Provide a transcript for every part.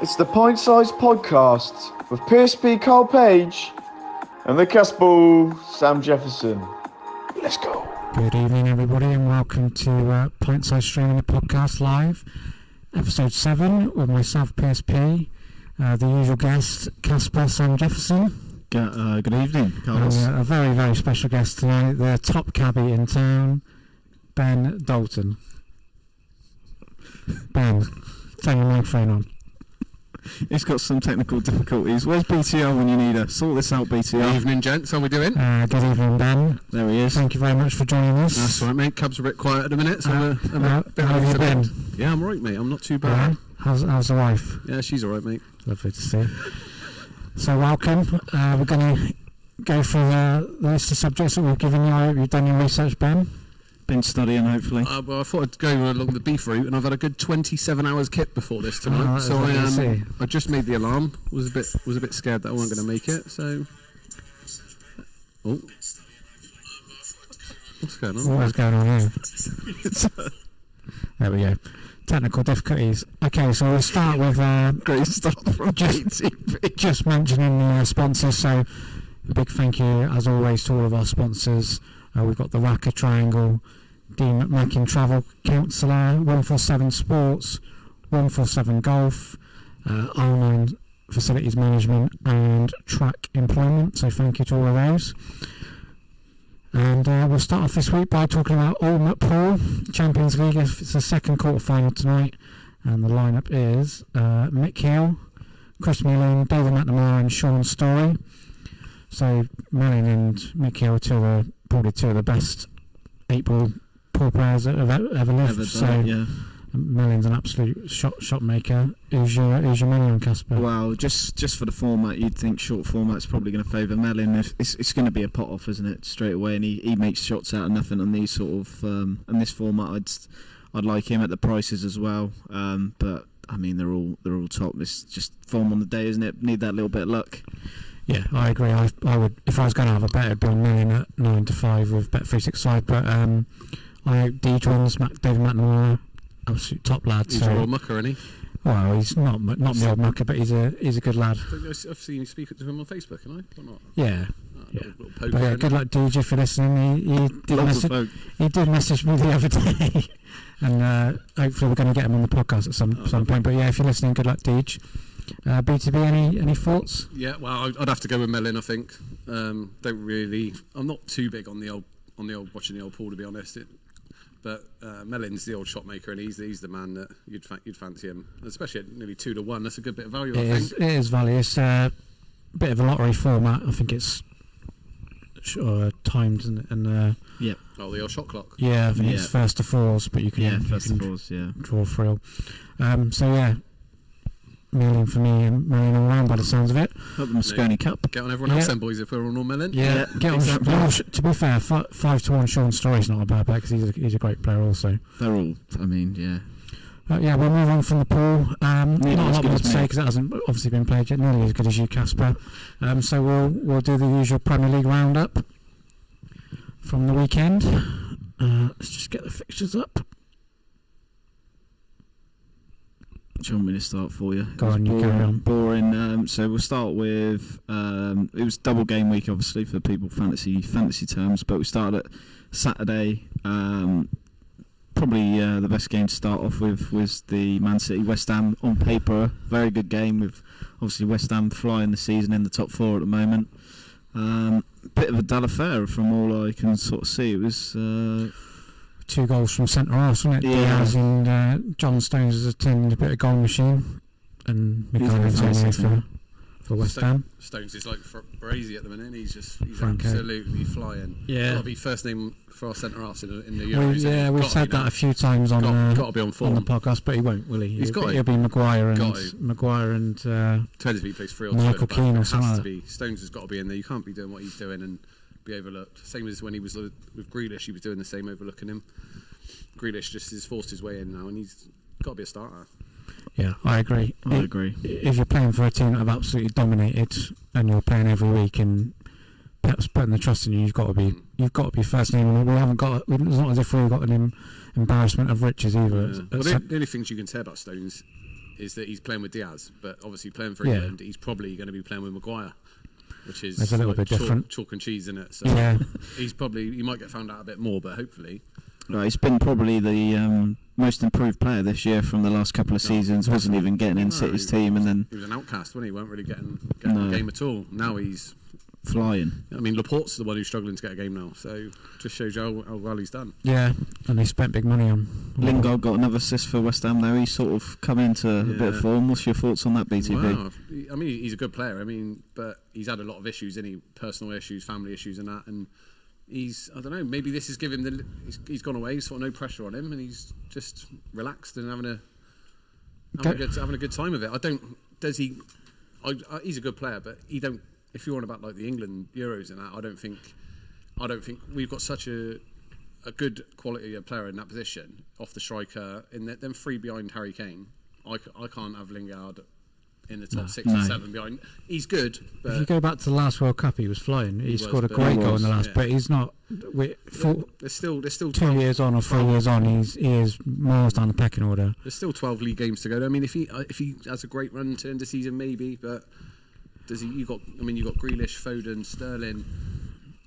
It's the Pint Size Podcast with PSP Karl Page and the Casper Sam Jefferson. Let's go. Good evening, everybody, and welcome to Pint Size Streaming the Podcast Live, episode 7 with myself, PSP, the usual guest, Casper Sam Jefferson. Good evening, Carlos. And a very, very special guest tonight, the top cabbie in town, Ben Dalton. Ben, turn your microphone on. He's got some technical difficulties. Where's BTL when you need her? Sort this out, BTL. Good evening, gents. How are we doing? Good evening, Ben. There he is. Thank you very much for joining us. That's all right, mate. Cubs are a bit quiet at the minute, so how have you been? Yeah, I'm all right, mate. I'm not too bad. Yeah? How's the wife? Yeah, she's all right, mate. Lovely to see. So welcome. We're going to go through the list of subjects that we've given you. I hope you've done your research, Ben. Been studying, hopefully. Well, I thought I'd go along the beef route, and I've had a good 27 hours kit before this tonight. So I just made the alarm. Was a bit scared that I wasn't going to make it. So, what's going on? What is going on here? There we go. Technical difficulties. Okay, so we'll start with Great stuff from just mentioning the sponsors. So a big thank you, as always, to all of our sponsors. We've got the Wacker Triangle, Dean McMakin Travel Counsellor, 147 Sports, 147 Golf, R9 Facilities Management and Track Employment. So thank you to all of those. And we'll start off this week by talking about Ultimate Pool Champions League. It's the second quarter-final tonight, and the lineup is Mick Hill, Chris Mullin, David McNamara and Sean Story. So Mullin and Mick Hill are probably two of the best 8-ball pool players that have ever lived. Mullin's an absolute shot maker. Who's your money on, Casper? Well, just for the format, you'd think short format's probably going to favour Mullin. It's going to be a pot off, isn't it, straight away? And he makes shots out of nothing on these sort of in this format. I'd like him at the prices as well. But I mean, they're all top. It's just form on the day, isn't it? Need that little bit of luck. Yeah, I agree. I would, if I was going to have a bet, it'd be on Mullin at 9-5 with Bet365. But I hope Deej wins. David McNamara, absolute top lad. He's your old mucker, isn't he? Well, he's not my old mucker, but he's a good lad. I've seen you speak to him on Facebook, haven't I? Or not? Yeah. Little But yeah, good luck, Deej, if you're listening. He did message me the other day, and hopefully we're going to get him on the podcast at some point. But yeah, if you're listening, good luck, Deej. BTB, any thoughts? Yeah, well, I'd have to go with Mullin, I think. I'm not too big on the old watching the old pool, to be honest. But Mullin's the old shot maker, and he's the man that you'd fancy him, especially at nearly 2-1. That's a good bit of value. I think it is value. It's a bit of a lottery format. I think it's timed and yeah. Oh, the old shot clock. Yeah, I think it's first to fours, but you can draw thrill. So yeah. Mullin for me and Mullin all round by the sounds of it. Hope the Moscone Cup. Get on everyone else then, boys, if we're all Mullin. Yeah, get on. Exactly. To be fair, 5-1 Sean Story's not a bad bet because he's a great player also. They're all, I mean, yeah. Yeah, we'll move on from the pool. Not a lot more to say because that hasn't obviously been played yet. Nearly as good as you, Casper. So we'll do the usual Premier League roundup from the weekend. Let's just get the fixtures up. Do you want me to start for you? Go on, you carry on. Boring. So we'll start with it was double game week, obviously, for people fantasy terms. But we started at Saturday. Probably the best game to start off with was the Man City West Ham. On paper, very good game with obviously West Ham flying the season in the top 4 at the moment. Bit of a dull affair from all I can sort of see. It was. 2 goals from centre half, wasn't it? Yeah. Diaz and John Stones has attended a bit of goal machine, and Miguel for West Ham. Stones is like brazy at the minute. He's absolutely flying. Yeah, got to be first name for our centre halves in the Euros. We've said that a few times on got to be on form on the podcast, but he won't, will he? He'll be Maguire and depends if he plays 3 or 2. Michael Keane or something. Stones has got to be in there. You can't be doing what he's doing and be overlooked. Same as when he was with Grealish, he was doing the same, overlooking him. Grealish just has forced his way in now, and he's got to be a starter. Yeah, I agree. If you're playing for a team that have absolutely dominated, and you're playing every week, and Pep's putting the trust in you, you've got to be first name. We haven't got. It's not as if we've got an embarrassment of riches either. Yeah. The only things you can say about Stones, is that he's playing with Diaz, but obviously playing for Yeah. England, he's probably going to be playing with Maguire, which is It's a little bit different. chalk and cheese in it. So Yeah. he might get found out a bit more, but hopefully. Right, he's been probably the most improved player this year from the last couple of seasons. Wasn't even getting in City's team, and then he was an outcast, wasn't he? Weren't really getting No. a game at all. Now he's flying. I mean, Laporte's the one who's struggling to get a game now, so just shows you how well he's done. Yeah, and they spent big money on. Lingard got another assist for West Ham though. He's sort of come into a bit of form. What's your thoughts on that, BTB? Wow. I mean, he's a good player. I mean, but he's had a lot of issues, personal issues, family issues, and that. And I don't know. Maybe this has given him he's gone away. He's sort of no pressure on him, and he's just relaxed and having a good time of it. He's a good player, but he don't. If you're on about like the England Euros and that, I don't think we've got such a good quality of player in that position off the striker. In them three behind Harry Kane, I can't have Lingard in the top 6 or 7 behind. He's good, but if you go back to the last World Cup, he was flying. He scored a great goal in the last, but he's not. There's still 2 years on or 3 years on, he is miles down the pecking order. There's still 12 league games to go. I mean, if he has a great run to end the season, maybe, but. Does he? You got Grealish, Foden, Sterling,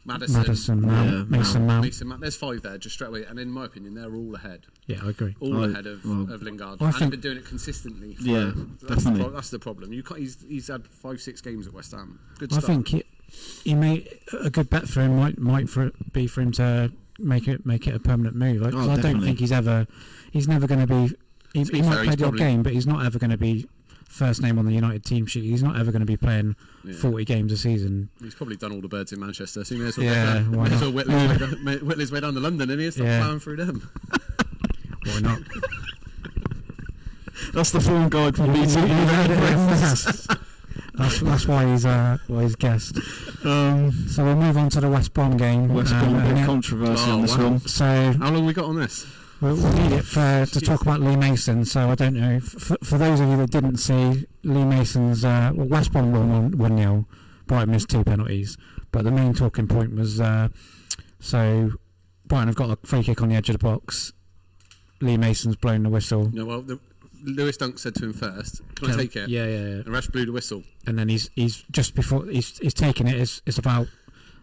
Mason Mount. There's 5 there just straight away, and in my opinion, they're all ahead. Yeah, I agree. All ahead of Lingard. I think been doing it consistently. Definitely. That's the problem. He's had 5-6 games at West Ham. Good I start. think he made a good bet for him. Might be for him to make it a permanent move. I don't think he's never going to be. He might play the odd game, but he's not ever going to be first name on the United team sheet. He's not ever going to be playing 40 games a season. He's probably done all the birds in Manchester, so he may as well whittle his way down to London, and he'll start plowing through them. Why not? That's the form guide from BT. That's why he's guest. So we'll move on to the West Brom game. West Brom, a bit controversy on this one. So how long we got on this? We'll need it to talk about Lee Mason. So I don't know. For those of you that didn't see, Lee Mason's West Brom won 1-0. Brighton missed 2 penalties. But the main talking point was so Brighton have got a free kick on the edge of the box. Lee Mason's blown the whistle. No, well, Lewis Dunk said to him first, "Can I take it?" Yeah. And Rash blew the whistle. And then he's just before he's taking it. It's about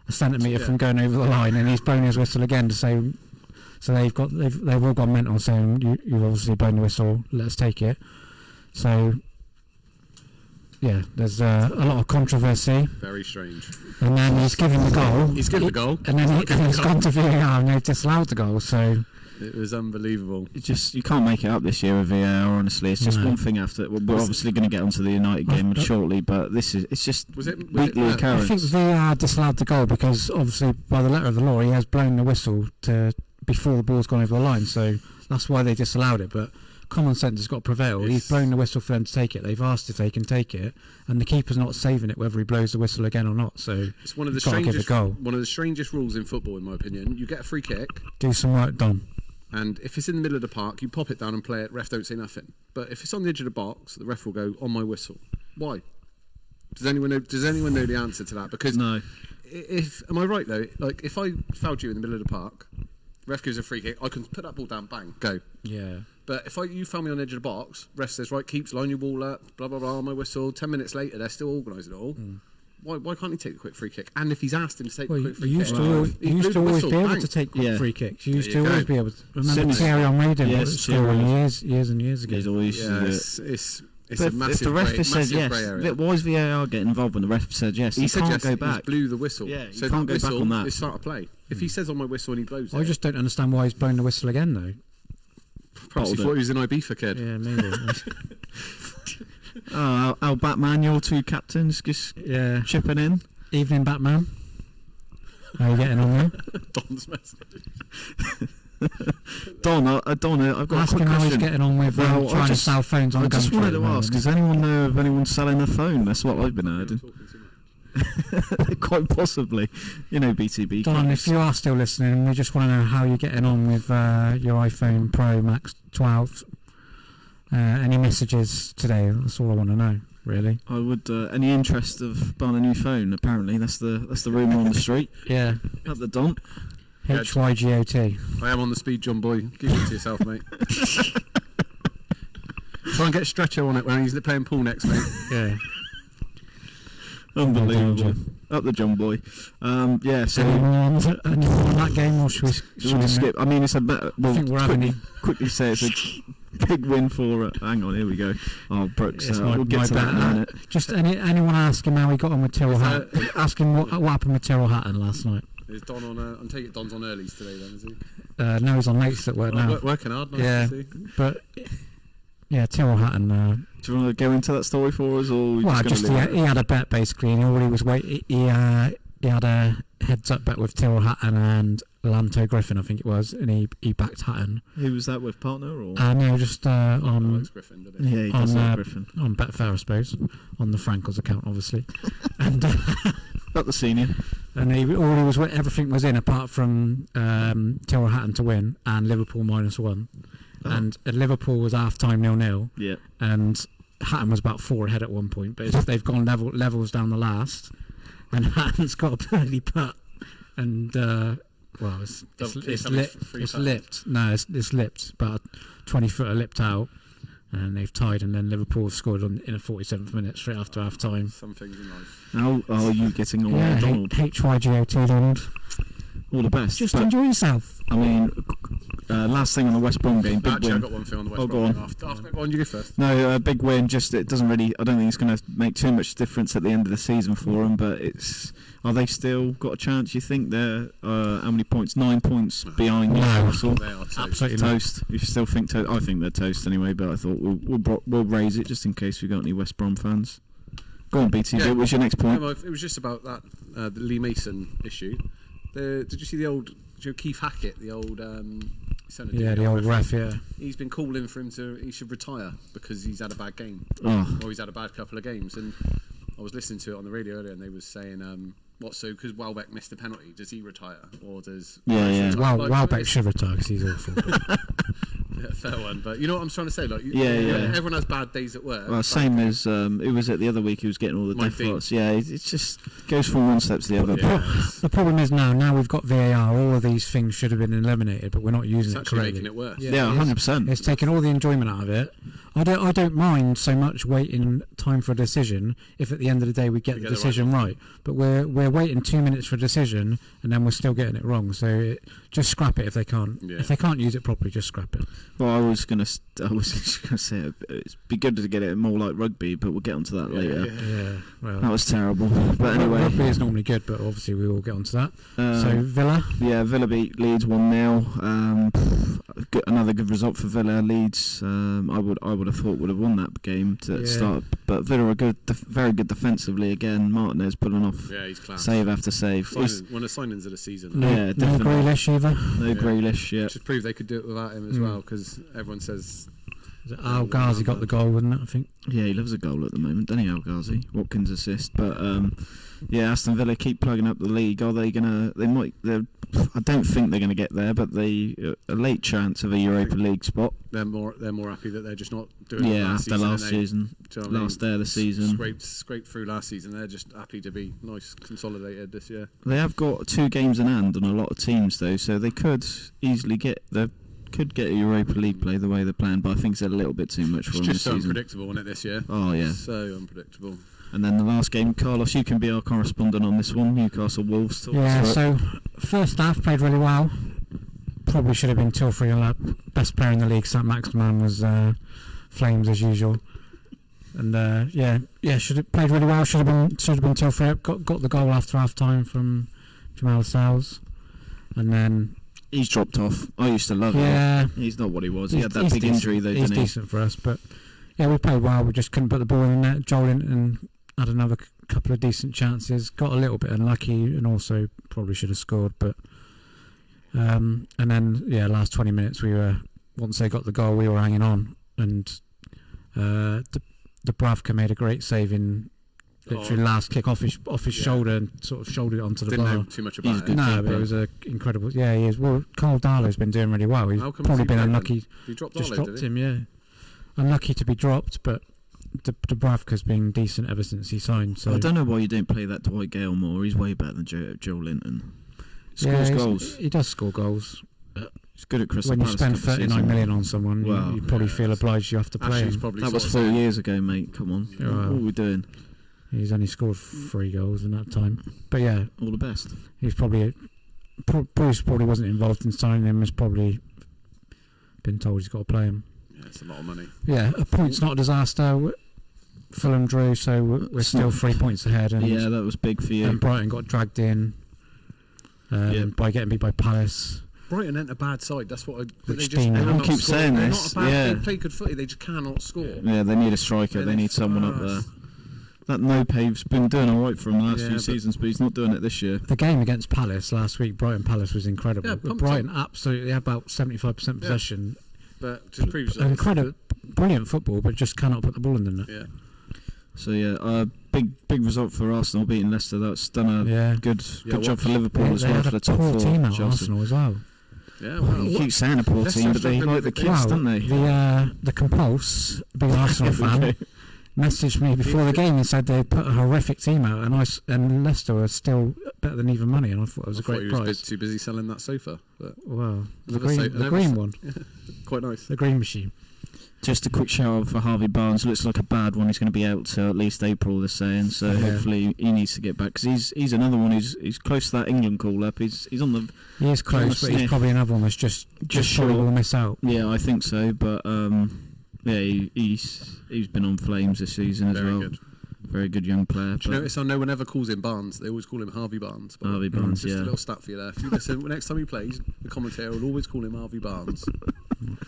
a centimetre from going over the line, and he's blown his whistle again to say. So they've all gone mental, saying you've obviously blown the whistle. Let's take it. So yeah, there's a lot of controversy. Very strange. And then he's given the goal. He's given the goal. And then he's gone to VAR and they've disallowed the goal. So it was unbelievable. You can't make it up this year with VAR. Honestly, it's just one thing after. We're obviously going to get onto the United game shortly, but it's just weekly occurrence. I think VAR disallowed the goal because obviously by the letter of the law he has blown the whistle before the ball's gone over the line, so that's why they disallowed it. But common sense has got to prevail. He's blown the whistle for them to take it. They've asked if they can take it, and the keeper's not saving it whether he blows the whistle again or not. So it's one of the strangest rules in football, in my opinion. You get a free kick, do some work done, and if it's in the middle of the park, you pop it down and play it. Ref don't say nothing. But if it's on the edge of the box, the ref will go on my whistle. Why? Does anyone know the answer to that? Because no. Am I right though? Like if I fouled you in the middle of the park. Ref gives a free kick. I can put that ball down, bang, go. Yeah. But if you found me on the edge of the box, ref says, right, keeps line your ball up, blah blah blah, on my whistle. 10 minutes later, they're still organising it all. Why can't he take a quick free kick? And if he's asked him to take a quick free kick, you used to always be able to take quick free kicks. You used to always be able to. Remember Thierry Henry did scoring years and years ago. He's always It's a massive. If the ref said yes, why is VAR getting involved when the ref said yes? He can't go back. He blew the whistle. Yeah, you can't go back on that. It's start of play. If he says on my whistle and he blows it, I just don't understand why he's blown the whistle again though. Perhaps he thought he was an Ibiza kid. Yeah, maybe. Our Batman, your 2 captains, just chipping in. Evening, Batman. How are you getting on there? Don's message. Don, I've got a quick question. How he's getting on with trying to sell phones on the I just wanted to ask, does anyone know of anyone selling a phone? That's what I've been hearing. Quite possibly. BTB. Don, if you are still listening, we just want to know how you're getting on with your iPhone Pro Max 12. Any messages today? That's all I want to know, really. I would. Any interest of buying a new phone? Apparently, that's the rumour on the street. Yeah. At the Don. HYGOT. I am on the speed, John Boy. Keep it to yourself, mate. Try and get Stretcher on it when he's playing pool next, mate. Yeah. Unbelievable. Up the John boy. So anyone on that game, or should we skip? I mean, it's a better. Well, I think we're quickly say it's a big win for. Hang on, here we go. Oh, Brooks. We'll get to that in a minute. Just anyone ask him how he got on with Tyrrell Hatton. Ask him what happened with Tyrrell Hatton last night. Is Don on? I'm taking Don's on earlies today, then, is he? No, he's on lates at work now. Working hard. Nice yeah, to see. But yeah, Tyrrell Hatton. Do you want to go into that story for us, or well, he had a bet basically, and all he was waiting. He had a heads-up bet with Tyrrell Hatton and Lanto Griffin, I think it was, and he backed Hatton. Who was that with, partner or? No, just on Griffin, did he? Yeah, he does like Griffin. On Betfair, I suppose, on the Frankel's account, obviously, and not the senior. And everything was in apart from Tyrrell Hatton to win and Liverpool -1. Oh. And at Liverpool was half-time 0-0. Yeah. And Hatton was about 4 ahead at one point, but they've gone levels down the last, and Hatton's got a birdie putt, and it's lipped. No, it's lipped, about a 20-footer lipped out, and they've tied, and then Liverpool have scored in the 47th minute straight after half time. Some things in life. How are you getting on, Donald? HYGOT, Donald. All the best. Just enjoy yourself. I mean, last thing on the West Brom game, big win. I've got one thing on the West Brom game. Go on, you go first. No, big win. Just it doesn't really. I don't think it's going to make too much difference at the end of the season for them. But are they still got a chance? You think they're how many points? 9 points behind Newcastle. They are absolutely toast. You still think? I think they're toast anyway. But I thought we'll raise it just in case we got any West Brom fans. Go on, BT. What was your next point? No, it was just about that the Lee Mason issue. Did you see the old Keith Hackett, the old senator? Yeah, the old ref. Yeah, he's been calling for him he should retire because he's had a bad game, or he's had a bad couple of games. And I was listening to it on the radio earlier, and they was saying, because Welbeck missed the penalty, does he retire, or does? Yeah. Welbeck should retire because he's awful. Yeah, fair one, but you know what I'm trying to say. Like, everyone has bad days at work. Well, same as it was at the other week. He was getting all the death thoughts. Yeah, it just goes from one step to the other. Yeah. The problem is now we've got VAR. All of these things should have been eliminated, but we're not using it correctly. Making it worse. Yeah, 100%. It's taken all the enjoyment out of it. I don't mind so much waiting time for a decision if at the end of the day we get the decision right. But we're waiting 2 minutes for a decision and then we're still getting it wrong. So just scrap it if they can't. Yeah. If they can't use it properly, just scrap it. Well, I was just gonna say it'd be good to get it more like rugby, but we'll get onto that later. Yeah. Well, that was terrible. But anyway, rugby is normally good, but obviously we will get onto that. So Villa. Yeah, Villa beat Leeds 1-0. Another good result for Villa. Leeds, I would have thought would have won that game to start, but Villa are good, very good defensively again. Martinez pulling off he's class. Save after save. One of the signings of the season. No Grealish either. No Grealish. Yeah, just prove they could do it without him as well, because everyone says. Al Ghazi got the goal, wasn't it? I think. Yeah, he loves a goal at the moment, doesn't he, Al Ghazi? Watkins assist, but Aston Villa keep plugging up the league. Are they gonna? They might. I don't think they're going to get there, but a late chance of a Europa League spot. They're more happy that they're just not doing. After last season, last day of the season, scraped through last season. They're just happy to be nice consolidated this year. They have got 2 games in hand on a lot of teams though, so they could easily get a Europa League play the way they're playing, but I think it's a little bit too much for them this season. It's just so unpredictable, isn't it, this year? Oh yeah, so unpredictable. And then the last game, Carlos, you can be our correspondent on this one. Newcastle Wolves. Yeah, so first half played really well. Probably should have been Tilfrey best player in the league. St. Maximin was flames as usual. And should have played really well. Should have been Tilfrey. Got the goal after half time from Jamal Sowles. And then he's dropped off. I used to love him. Yeah, he's not what he was. He had that big injury though, didn't he? He's decent for us, but yeah, we played well. We just couldn't put the ball in net. Joelinton had another couple of decent chances. Got a little bit unlucky, and also probably should have scored. But and then last 20 minutes once they got the goal, we were hanging on, and Dubravka made a great save in literally last kick off his shoulder and sort of shouldered it onto the bar. Didn't know too much about it. No, but it was incredible. Yeah, he is. Well, Carl Darlow's been doing really well. He's probably been unlucky. He dropped him, yeah. Unlucky to be dropped, but Dubravka's been decent ever since he signed. So I don't know why you don't play that Dwight Gale more. He's way better than Joe Linton. Scores goals. He does score goals. He's good at Crystal when you Palace. spend couple of 39 seasons. million on someone, you probably feel obliged you have to play Ashley's him. probably That was sort 4 of years ago, mate. Come on. Yeah, What are we doing? He's only scored 3 goals in that time. But yeah, All the best. he's probably Bruce probably wasn't involved in signing him. Has probably been told he's got to play him. Yeah, it's a lot of money. Yeah, a point's not a disaster. Fulham drew, so we're still 3 points ahead. And, Yeah, that was big for you. and Brighton got dragged in by getting beat by Palace. Brighton ain't a bad side. That's what Which they just Dean- Everyone cannot keeps score. saying They're this, Not a bad, yeah. They play good footy. They just cannot score. Yeah, they need a striker. They need someone up there. That No-Pave's been doing all right for him the last few seasons, but he's not doing it this year. The game against Palace last week, Brighton Palace, was incredible. Yeah, But Brighton absolutely had about 75% possession. But just proves Incredible, brilliant football, but just cannot put the ball in the net. Yeah. So yeah, big result for Arsenal beating Leicester. That's done a good job for Liverpool as They well had for a the top poor 4. team out Chelsea. Arsenal as well. Yeah, well. You keep saying a poor Leicester team, but they struggling like the with kids, Well, don't they? the Compulse, big Arsenal fan, Okay. messaged me before the game and said they put a horrific team out, and Leicester were still better than even money, and I thought it was a great he was price. too busy selling that sofa. But Wow, the Another green sa- one, quite nice. the green machine. Just a quick shout out for Harvey Barnes. Looks like a bad one. He's going to be out till at least April, they're saying. So hopefully he needs to get back, because he's another one who's close to that England call up. He's on the He is close, but he's probably another one that's just probably will miss out. Yeah, I think so. But yeah, he's been on flames this season as well. Good. Very good young player. Do you notice how no one ever calls him Barnes? They always call him Harvey Barnes. But Harvey Barnes, just yeah. a little stat for you there. If you listen, next time he plays, the commentator will always call him Harvey Barnes.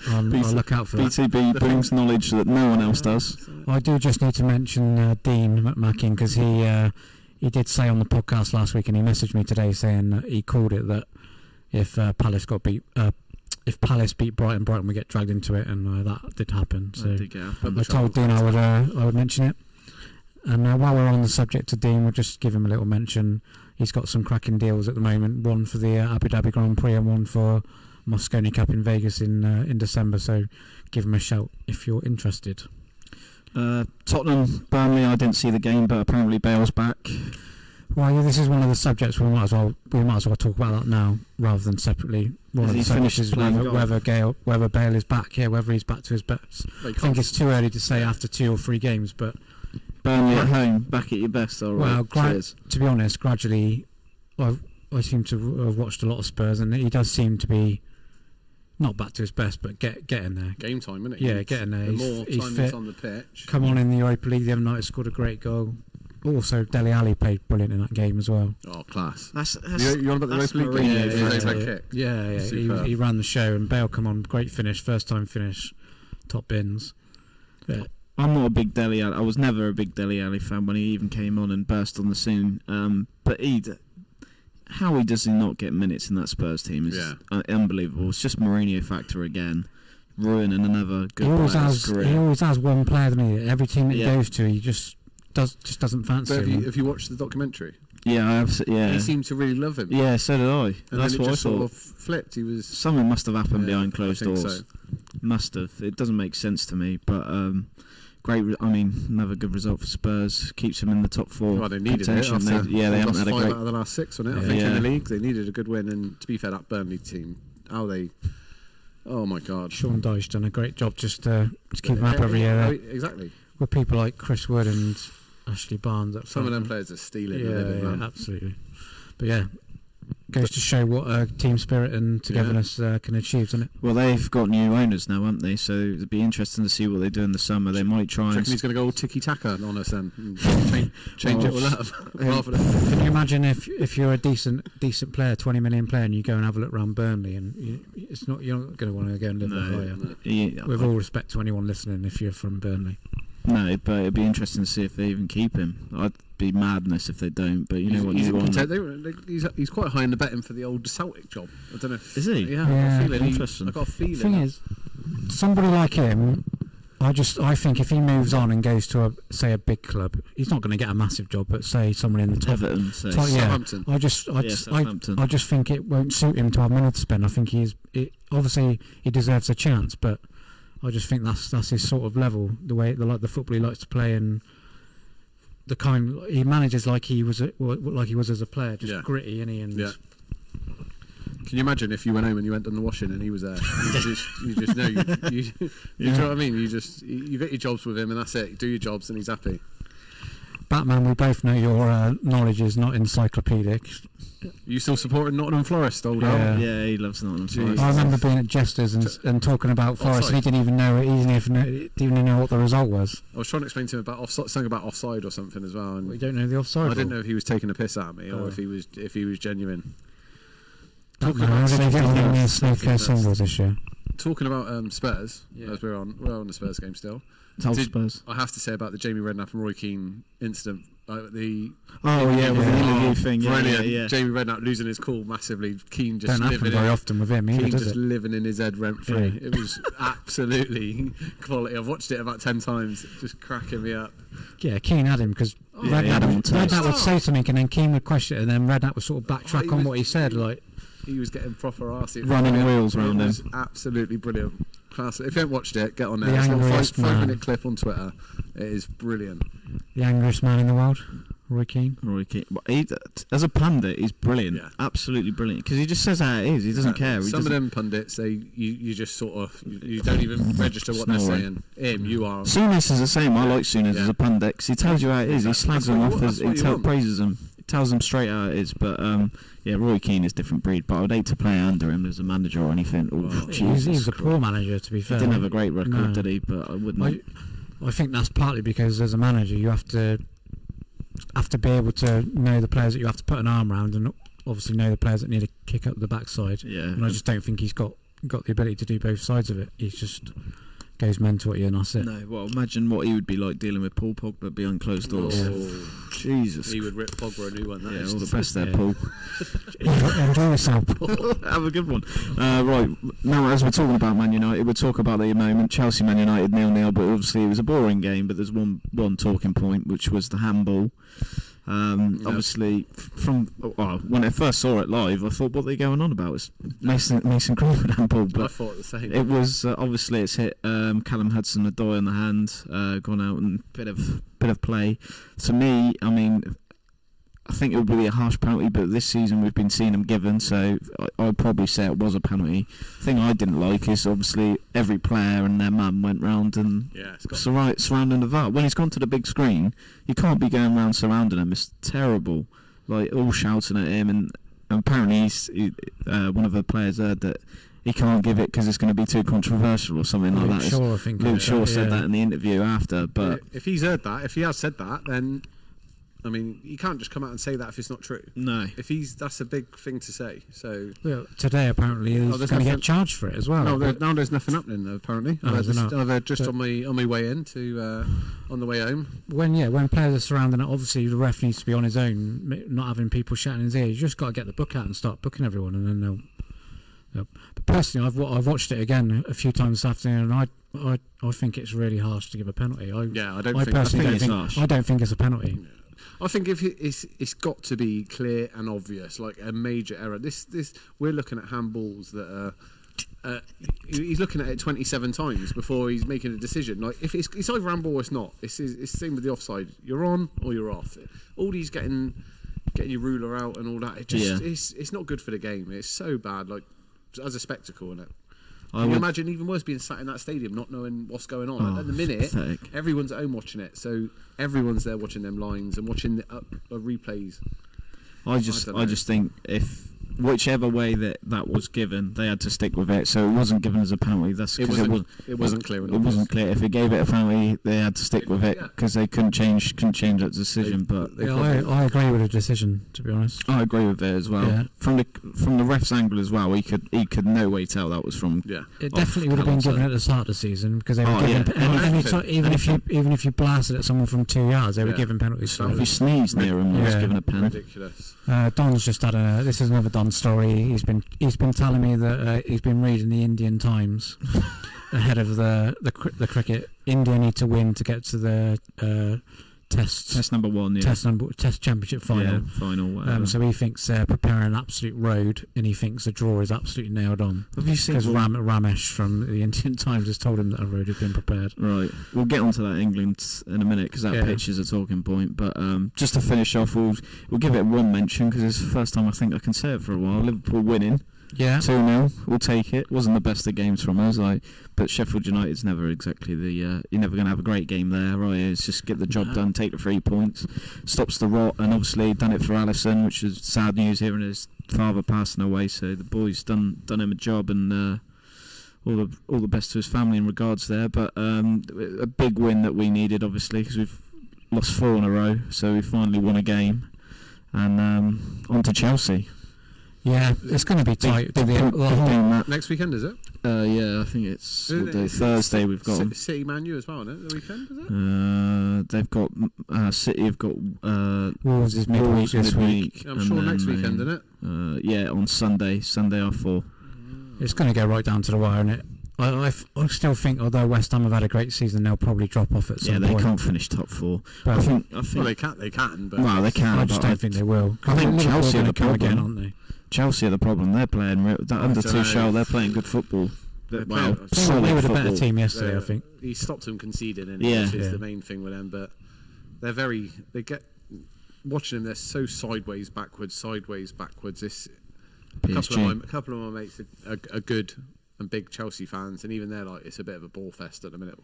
I'll look out for that. BTB brings knowledge that no one else does. I do just need to mention Dean McMackin, because he did say on the podcast last week, and he messaged me today saying that he called it that if Palace beat Brighton, Brighton would get dragged into it, and that did happen. So I told Dean I would mention it. And while we're on the subject of Dean, we'll just give him a little mention. He's got some cracking deals at the moment. One for the Abu Dhabi Grand Prix and one for Mosconi Cup in Vegas in December. So give him a shout if you're interested. Tottenham, Burnley. I didn't see the game, but apparently Bale's back. Well, yeah, this is one of the subjects we might as well talk about that now rather than separately. One of the subjects is whether Bale is back. Yeah, whether he's back to his best. I think it's too early to say after 2 or 3 games, but Burnley at home, back at your best. All right. Well, to be honest, gradually, I seem to have watched a lot of Spurs, and he does seem to be not back to his best, but getting there. Game time, isn't it? Yeah, getting there. The more he's time fit. he's on the pitch. Come on in the Europa League the other night, scored a great goal. Also, Dele Alli played brilliant in that game as well. Oh, class. You're on about the Europa League? Yeah. He ran the show, and Bale come on, great finish, first time finish, top bins. Yeah. I'm not a big Dele Alli. I was never a big Dele Alli fan when he even came on and burst on the scene. But how does he not get minutes in that Spurs team is unbelievable. It's just Mourinho factor again, ruining another good player's career. He always has one player, doesn't he? Every team that he goes to, he just doesn't fancy him. Have you watched the documentary? Yeah, I have. Yeah, he seemed to really love him. Yeah, so did I. And that's then what it I just thought. sort of flipped. He was Something must have happened behind closed I think doors. So. Must have. It doesn't make sense to me, but great. Another good result for Spurs. Keeps them in the top 4. Well, they needed contention. it. They haven't had a 5 great. out of the last 6 on it. I think in the league they needed a good win. And to be fair, that Burnley team, oh my God, Sean Dyche done a great job just to keep him up every year. Exactly. With people like Chris Wood and Ashley Barnes. Some of them players are stealing. Yeah, absolutely. But yeah, goes to show what team spirit and togetherness can achieve, doesn't it? Well, they've got new owners now, haven't they? So it'd be interesting to see what they do in the summer. They might try. Reckon he's going to go all tiki-taka on us then, and change it all up. Can you imagine if you're a decent player, 20 million player, and you go and have a look around Burnley, and you're not going to want to go and live there, are you? With all respect to anyone listening, if you're from Burnley. No, but it'd be interesting to see if they even keep him. I'd be madness if they don't. But you know what you want. He's quite high in the betting for the old Celtic job. I don't know. Is he? Yeah, I got a interesting. I got a feeling. The thing is, somebody like him, I think if he moves on and goes to a big club, he's not going to get a massive job. But say someone in the top, Everton, say Southampton. I just think it won't suit him to have money to spend. I think obviously he deserves a chance, but I just think that's his sort of level, the way the football he likes to play, and the kind he manages like he was as a player, just gritty, and Can you imagine if you went home and you went done the washing and he was there? You just know you know what I mean. You get your jobs with him and that's it. You do your jobs and he's happy. Batman, we both know your knowledge is not encyclopedic. You still supporting Nottingham Forest, old Al? Yeah, he loves Nottingham Forest. I remember being at Jesters and talking about Forest, and he didn't even know what the result was. I was trying to explain to him about something about offside or something as well. And We don't know the offside. I didn't know if he was taking a piss at me or if he was genuine. Talking about snooker singles this year. Talking about Spurs, as we're on the Spurs game still. Spurs. I have to say about the Jamie Redknapp and Roy Keane incident. With the interview thing. Yeah. Jamie Redknapp losing his cool massively. Keane just don't happen very often with him. Keane just living in his head rent free. Yeah. It was absolutely quality. I've watched it about 10 times, just cracking me up. Yeah, Keane had him because Redknapp would say something and then Keane would question it, and then Redknapp would sort of backtrack on what he said. Like he was getting proper arsey. Running wheels around him. Absolutely brilliant. Class. If you haven't watched it, get on there. It's a 5-minute clip on Twitter. It is brilliant. The angriest man in the world, Roy Keane. But as a pundit, he's brilliant. Yeah. Absolutely brilliant. Because he just says how it is. He doesn't care. Some of them pundits, you just sort of you don't even register what they're saying. You are. Souness is the same. I like Souness as a pundit because he tells you how it is. He slags them off as he praises them. Tells them straight how it is. But Roy Keane is a different breed. But I would hate to play under him as a manager or anything. He was a poor manager, to be fair. He didn't have a great record, did he? But I wouldn't. I think that's partly because as a manager you have to be able to know the players that you have to put an arm around, and obviously know the players that need a kick up the backside. Yeah. And I just don't think he's got the ability to do both sides of it. He's just goes mental at you and that's it. No, well, imagine what he would be like dealing with Paul Pogba behind closed doors. Oh, Jesus. He would rip Pogba a new one. All the best there, Paul. Enjoy yourself, Paul. Have a good one. Right, now as we're talking about Man United, we'll talk about the moment. Chelsea Man United 0-0, but obviously it was a boring game, but there's one talking point, which was the handball. Obviously, when I first saw it live, I thought, what are they going on about? It's Mason Greenwood handball. But I thought the same. It was obviously it's hit Callum Hudson-Odoi on the hand, gone out and bit of play. To me, I mean, I think it would be a harsh penalty, but this season we've been seeing them given, so I'd probably say it was a penalty. The thing I didn't like is obviously every player and their man went round and surrounding the VAR. When he's gone to the big screen, you can't be going round surrounding him. It's terrible. Like, all shouting at him, and apparently one of the players heard that he can't give it because it's going to be too controversial or something like that. Luke Shaw said that in the interview after. But if he's heard that, if he has said that, then I mean, you can't just come out and say that if it's not true. No. That's a big thing to say. So today apparently he's going to get charged for it as well. No, there's nothing happening though, apparently. They're just on my way in to on the way home. When players are surrounding it, obviously the ref needs to be on his own, not having people shouting in his ear. You just got to get the book out and start booking everyone, and then they'll. But personally, I've watched it again a few times this afternoon, and I think it's really harsh to give a penalty. I don't think it's a penalty. Yeah. I think if it's got to be clear and obvious, like a major error. This we're looking at handballs that are. He's looking at it 27 times before he's making a decision. Like if it's either handball or it's not. It's the same with the offside. You're on or you're off. All these getting your ruler out and all that. It's not good for the game. It's so bad. Like as a spectacle, innit? Can you imagine even worse being sat in that stadium not knowing what's going on? At the minute, pathetic. Everyone's at home watching it, so everyone's there watching them lines and watching the replays. I just think if whichever way that was given, they had to stick with it. So it wasn't given as a penalty. That's because it wasn't clear. It wasn't clear. If they gave it a penalty, they had to stick with it because they couldn't change that decision. I agree with the decision, to be honest. I agree with it as well. Yeah. From the ref's angle as well, he could no way tell that was from. Yeah. It definitely would have been given at the start of the season because they were even if you blasted at someone from 2 yards, they were given penalties. So if you sneezed near him, he was given a penalty. Ridiculous. Don's just had this is another Don story. He's been telling me that he's been reading the Indian Times ahead of the cricket. India need to win to get to the test number 1, test championship final. Final. So he thinks they're preparing an absolute road, and he thinks the draw is absolutely nailed on. Have you seen? Because Ramesh from the Indian Times has told him that a road has been prepared. Right. We'll get onto that England in a minute because that pitch is a talking point. But just to finish off, we'll give it one mention because it's the first time I think I can say it for a while. Liverpool winning Yeah. 2-0, we'll take it. Wasn't the best of games from us, but Sheffield United's never exactly the. You're never going to have a great game there, right? It's just get the job done, take the 3 points, stops the rot, and obviously done it for Alisson, which is sad news hearing his father passing away. So the boys done him a job, and all the best to his family in regards there. But a big win that we needed, obviously, because we've lost 4 in a row, so we finally won a game, and on to Chelsea. Yeah, it's going to be tight. Next weekend, is it? Yeah, I think it's Thursday. We've got City Man U as well, isn't it? The weekend, is it? they've got City have got Wolves is midweek this week. I'm sure next weekend, isn't it? Yeah, on Sunday R4. It's going to go right down to the wire, isn't it? I still think, although West Ham have had a great season, they'll probably drop off at some point. Yeah, they can't finish top 4. But I think well, they can. But well, they can. I just don't think they will. I think Chelsea are the problem again, aren't they? Chelsea are the problem. They're playing under Tuchel. They're playing good football. They were the better team yesterday, I think. He stopped them conceding, which is the main thing with them. But they're watching them. They're so sideways, backwards. This a couple of my mates are good and big Chelsea fans, and even they're like, it's a bit of a ball fest at the minute.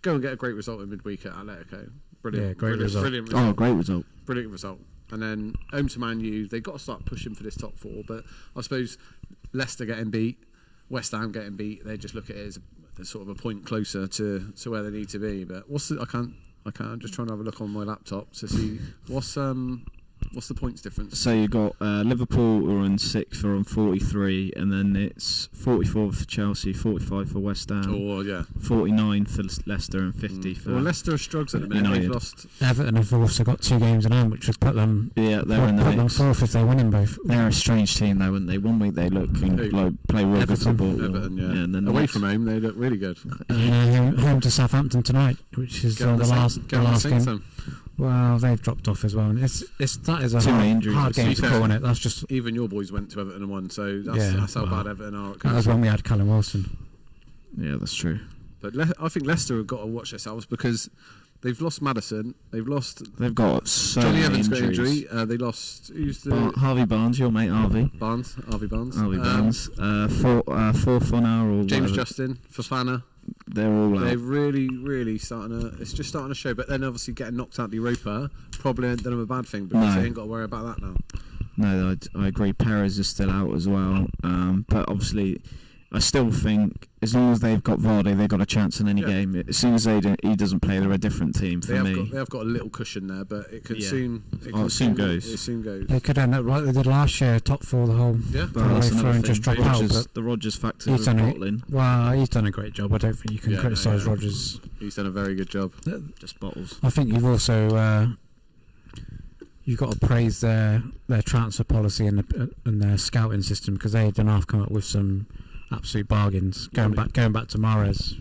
Go and get a great result in midweek at Atletico. Brilliant. Yeah, great result. Brilliant result. Oh, great result. Brilliant result. And then home to Man U, they've got to start pushing for this top 4. But I suppose Leicester getting beat, West Ham getting beat, they just look at it as sort of a point closer to where they need to be. But I'm just trying to have a look on my laptop to see what's the points difference. So you got Liverpool who are in 6th, are on 43, and then it's 44 for Chelsea, 45 for West Ham. Oh yeah. 49 for Leicester and 50 for. Well, Leicester are struggling at the minute. They've lost. Everton have also got 2 games in hand, which would put them. Yeah, they're in the mix. 4th if they win them both. They're a strange team, though, aren't they? One week they look play real good football. Everton, yeah. And then away from home, they look really good. Home to Southampton tonight, which is the last game. Well, they've dropped off as well, and that is a hard game to call, it. That's just even your boys went to Everton and won, so that's how bad Everton are. That was when we had Callum Wilson. Yeah, that's true. But I think Leicester have got to watch themselves because they've lost Maddison, they've got so Johnny many Evans injuries. got injury. They lost Harvey Barnes, your mate Harvey Barnes. 4th on our or James whatever. Justin, Fofana. They're all out. They're really it's just starting to show. But then obviously getting knocked out the Europa probably ain't done them a bad thing because they ain't got to worry about that now. No, I agree. Perez is still out as well. But obviously, I still think as long as they've got Vardy, they've got a chance in any game. As soon as he doesn't play, they're a different team for me. They have got a little cushion there, but it could soon. It soon goes. It soon goes. They could end up like they did last year, top 4 the whole way through and just drop out. But the Rodgers factor he's with done bottling. Well, he's done a great job. I don't think you can criticise Rodgers. He's done a very good job. Just bottles. I think you've also you've got to praise their transfer policy and their scouting system because they did half come up with some absolute bargains. Going back to Mahrez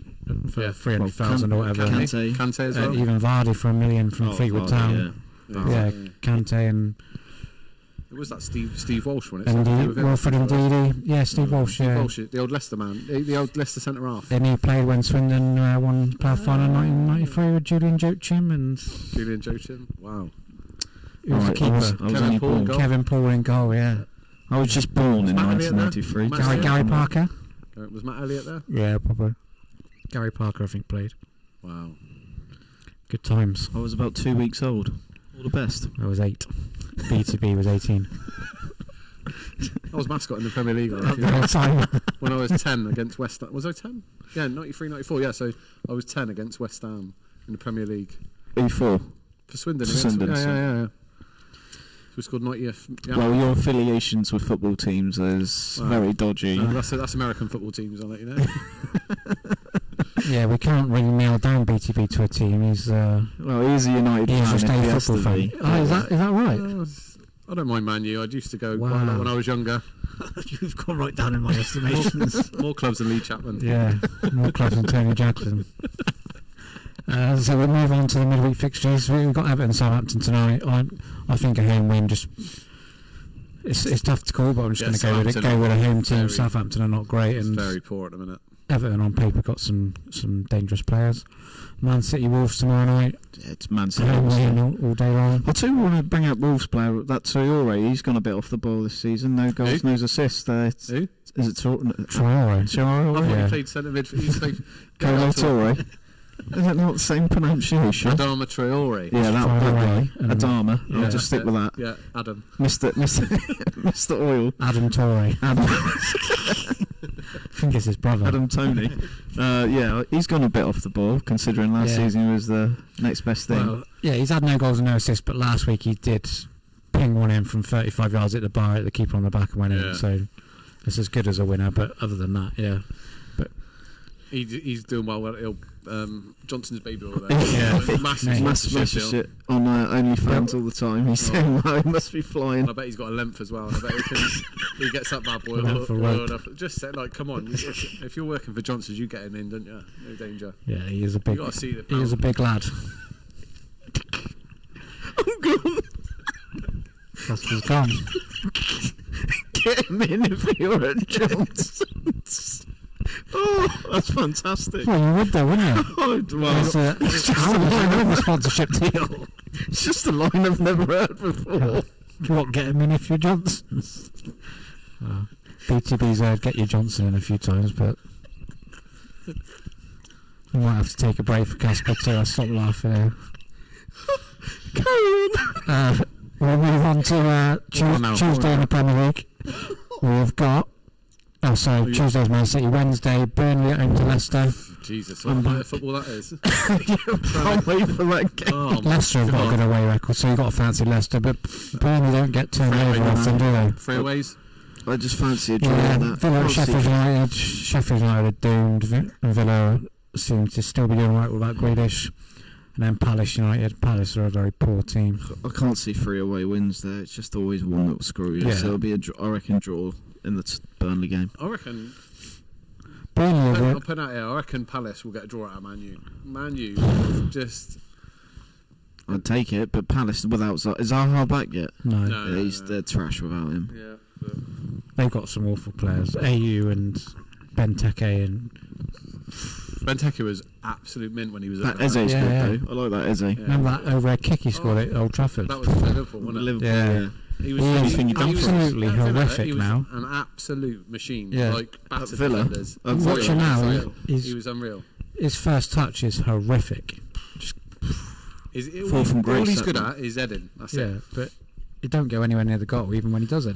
for 300,000 or whatever. Kante as well. Even Vardy for $1 million from Fleetwood Town. Yeah, Kante and. Was that Steve Walsh when Wilfred Ndidi? Yeah, Steve Walsh. Steve Walsh, the old Leicester man, the old Leicester centre half. Then he played when Swindon won playoff final in 1993 with Julian Joachim. Wow. He was the keeper. Kevin Paul in goal. Yeah. I was just born in 1993. Gary Parker. Was Matt Elliott there? Yeah, probably. Gary Parker, I think, played. Wow. Good times. I was about 2 weeks old. All the best. I was 8. B2B was 18. I was mascot in the Premier League when I was 10 against West Ham. Was I 10? Yeah, 93, 94. Yeah, so I was 10 against West Ham in the Premier League. E4? For Swindon. Yeah. We scored 90th. Well, your affiliations with football teams is very dodgy. That's American football teams, I'll let you know. Yeah, we can't really nail down BTB to a team. He's he's a United fan. He's just a football fan. Oh, is that right? I don't mind Man U. I used to go quite a lot when I was younger. You've gone right down in my estimations. More clubs than Lee Chapman. Yeah, more clubs than Tony Jackson. So we'll move on to the midweek fixtures. We've got Everton Southampton tonight. I think a home win just it's tough to call, but I'm just going to go with a home team. Southampton are not great, and very poor at the minute. Everton on paper got some dangerous players. Man City Wolves tomorrow night. Yeah, it's Man City. All day long. I too want to bring up Wolves player, that Traore. He's gone a bit off the ball this season. No goals, no assists. Who? Is it Traore. I thought he played centre midfield. He's like Karl Page. Is it not the same pronunciation? Adama Traore. Yeah, that guy. Adama. Yeah. I'll just stick with that. Yeah, Adam. Mr. Oil. Adam Torre. I think it's his brother. Adam Toney. Yeah, he's gone a bit off the ball, considering last season he was the next best thing. Well, yeah, he's had no goals and no assists, but last week he did ping one in from 35 yards at the bar at the keeper on the back and went in. So it's as good as a winner, but other than that, yeah. But he's doing well. Johnson's baby over there. Massive shit on OnlyFans all the time. He's saying, well, he must be flying. And I bet he's got a length as well. And I bet he gets that bad boy. Just say, like, come on. If you're working for Johnson's, you get him in, don't you? No danger. Yeah, he is a big. You got to see he is a big lad. I'm gone. Casper's gone. Get him in if you're at Johnson's. Oh, that's fantastic. Well, you would though, wouldn't you? Oh, well, It's just a line of a sponsorship deal. It's just a line I've never heard before. You won't get him in if you're Johnson's. BTB's heard get your Johnson in a few times, but we might have to take a break for Casper too. I stop laughing now. We'll move on to Tuesday in the Premier League. We've got Tuesday's Man City, Wednesday Burnley at home to Leicester. Jesus, what kind of football that is. Can't wait for that game. Oh, Leicester have got a good away record, so you've got to fancy Leicester, but Burnley don't get turned over often, do they? Three aways. I just fancy a draw Yeah, on that. Villa at Sheffield United. Sheffield United are doomed, and Villa seem to still be doing right without Grealish. And then Palace United. Palace are a very poor team. I can't see 3 away wins there. It's just always one that will screw you. Yeah. So it'll be I reckon, draw in the Burnley game. I reckon. Burnley I'll put out here. I reckon Palace will get a draw out of Man U. Man U just. I'd take it, but Palace without is Zaha back yet? No. They're trash without him. Yeah. But They've got some awful players. AU and Benteke and. Benteke was absolute mint when he was That at Eze's good yeah. though. I like that Eze. Yeah. Remember that overhead kick he scored at Old Trafford? That was Liverpool, wasn't it? Liverpool, Yeah. He absolutely horrific he was now. An absolute machine. Yeah. Like battered Villa. defenders. At Watch Villa. him now. He was unreal. His first touch is horrific. Fall from all grace, he's that good man. at is heading. That's Yeah, it. but it don't go anywhere near the goal, even when he does it.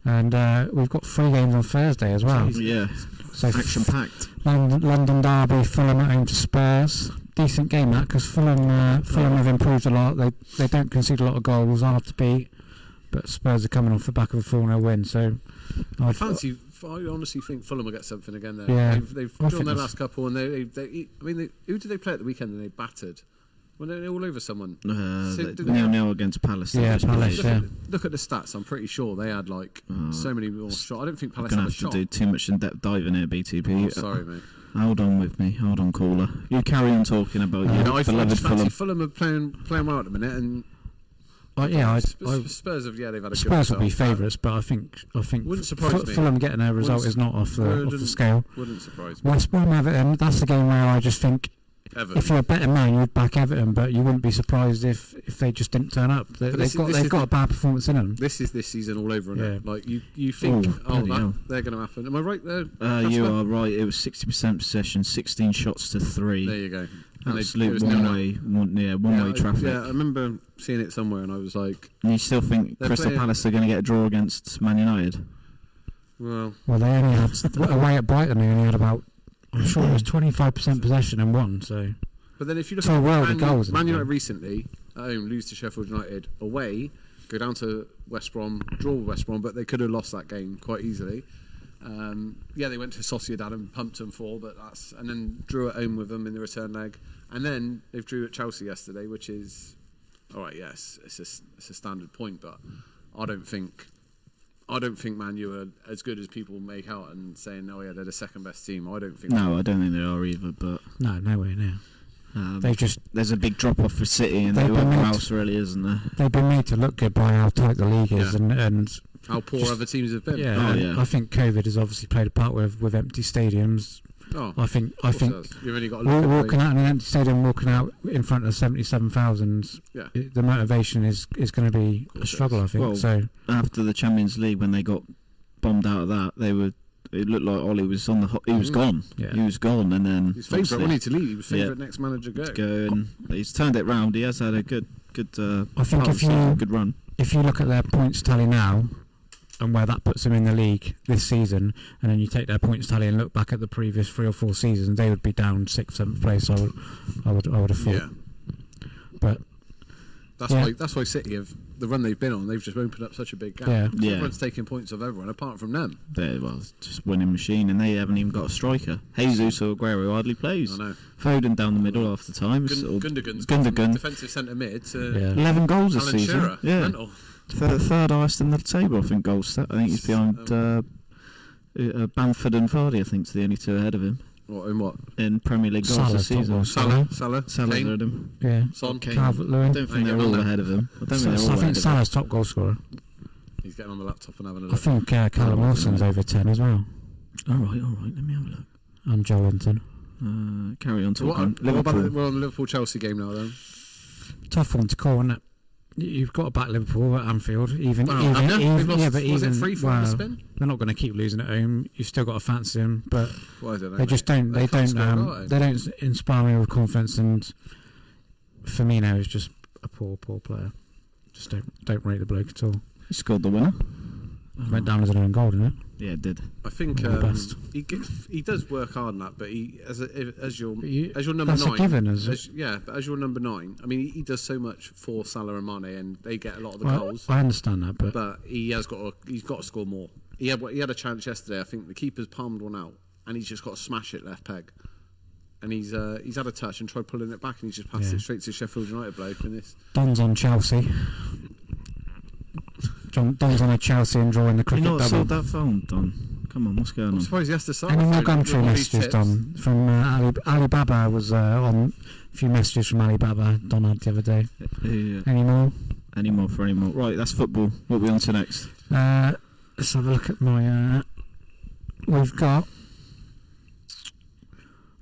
And we've got 3 games on Thursday as well. Yeah. So Action packed. London derby, Fulham at home to Spurs. Decent game that, because Fulham have improved a lot. They don't concede a lot of goals, hard to beat. But Spurs are coming off the back of a 4-0 win, so I honestly think Fulham will get something again there. Yeah. They've drawn their last couple, and who did they play at the weekend? And they battered. When they're all over someone. 0-0 against Palace. Yeah, Palace. Look at the stats. I'm pretty sure they had so many more shots. I don't think Palace I'm had gonna a have shot. to do too much in-depth diving here, BTP. Oh, sorry, mate. Hold on with me. Hold on, caller. You carry on talking about your I beloved Fulham. Fulham are playing well at the minute, and Spurs have they've had a Spurs good will be result. favourites, but I think Wouldn't surprise me. Fulham getting a result is not off the scale. Wouldn't surprise me. West Brom Everton, that's the game where I just think Everton. if you're a better man, you'd back Everton, but you wouldn't be surprised if they just didn't turn up. They've got a bad performance in them. This is this season all over, isn't it? Yeah. Like you think, bloody hell. they're going to happen. Am I right there? You are right. It was 60% possession, 16 shots to 3. There you go. And Absolute it was one-way traffic. Yeah, I remember seeing it somewhere, and I was like, And you still think Crystal Palace are going to get a draw against Man United? well, They only had away at Brighton. They only had about, I'm sure it was 25% possession and won. So. But then if you look So at well, the goals in Man the United game. recently at home lose to Sheffield United, away go down to West Brom, draw with West Brom, but they could have lost that game quite easily. They went to Sociedad and pumped them 4, and then drew at home with them in the return leg, and then they've drew at Chelsea yesterday, which is all right. Yes, it's a standard point, but I don't think Man U are as good as people make out and saying, oh yeah, they're the second best team. I don't think. No, I don't think they are either. But No, nowhere near. There's a big drop off for City and whoever else really, isn't there? They've been made to look good by how tight the league is and how poor other teams have been. Yeah, I think COVID has obviously played a part with empty stadiums. I think you've only got walking out in an empty stadium, walking out in front of 77,000. Yeah, the motivation is going to be a struggle. I think. So after the Champions League, when they got bombed out of that, it looked like Ollie was on he was gone. Yeah. He was gone, and then his favourite wanted to leave. He was favourite next manager to go, and he's turned it round. He has had a good. I think good run. If you look at their points tally now, and where that puts them in the league this season, and then you take their points tally and look back at the previous 3 or 4 seasons, they would be down 6th, 7th place. I would have thought. Yeah. But that's why City have the run they've been on. They've just opened up such a big gap. Yeah. Everyone's taking points off everyone apart from them. It's just winning machine, and they haven't even got a striker. Jesus or Aguero hardly plays. I know. Foden down the middle half the time. Gundogan, defensive centre mid to 11 goals this Alan season. Shearer. Yeah. Mental. Third highest in the table, I think, goal stat. I think he's behind Bamford and Vardy. I think, is the only 2 ahead of him. What? In Premier League goals this season. Salah, Salah's ahead of him. Yeah. Son, Kane. Calvert-Lewin. I don't think they're all ahead of him. I think Salah's top goal scorer. He's getting on the laptop and having a look. I think Callum Wilson's over 10 as well. All right. Let me have a look. And Joelinton. Carry on talking. We're on the Liverpool-Chelsea game now, then. Tough one to call, isn't it? You've got to back Liverpool at Anfield, Was it 3-4 on the spin? They're not going to keep losing at home. You've still got to fancy them, but they just don't. They don't inspire me with confidence. And Firmino is just a poor player. Just don't rate the bloke at all. He scored the winner. Went down as an own goal, didn't it? Yeah, it did. I think he does work hard on that, but as your number that's 9, a given, but as your number 9, I mean, he does so much for Salah and Mane, and they get a lot of the goals. I understand that, but he's got to score more. He had a chance yesterday. I think the keeper's palmed one out, and he's just got to smash it left peg. And he's had a touch and tried pulling it back, and he's just passed it straight to Sheffield United bloke. And this Don's on Chelsea. Don's on a Chelsea and drawing the cricket double. You're not sold that phone, Don. Come on, what's going on? I'm surprised he has to sign. Any more Gumtree messages, Don? From Alibaba was on a few messages from Alibaba Don had the other day. Yeah. Any more? Any more? Right, that's football. What are we on to next? Let's have a look at my... we've got...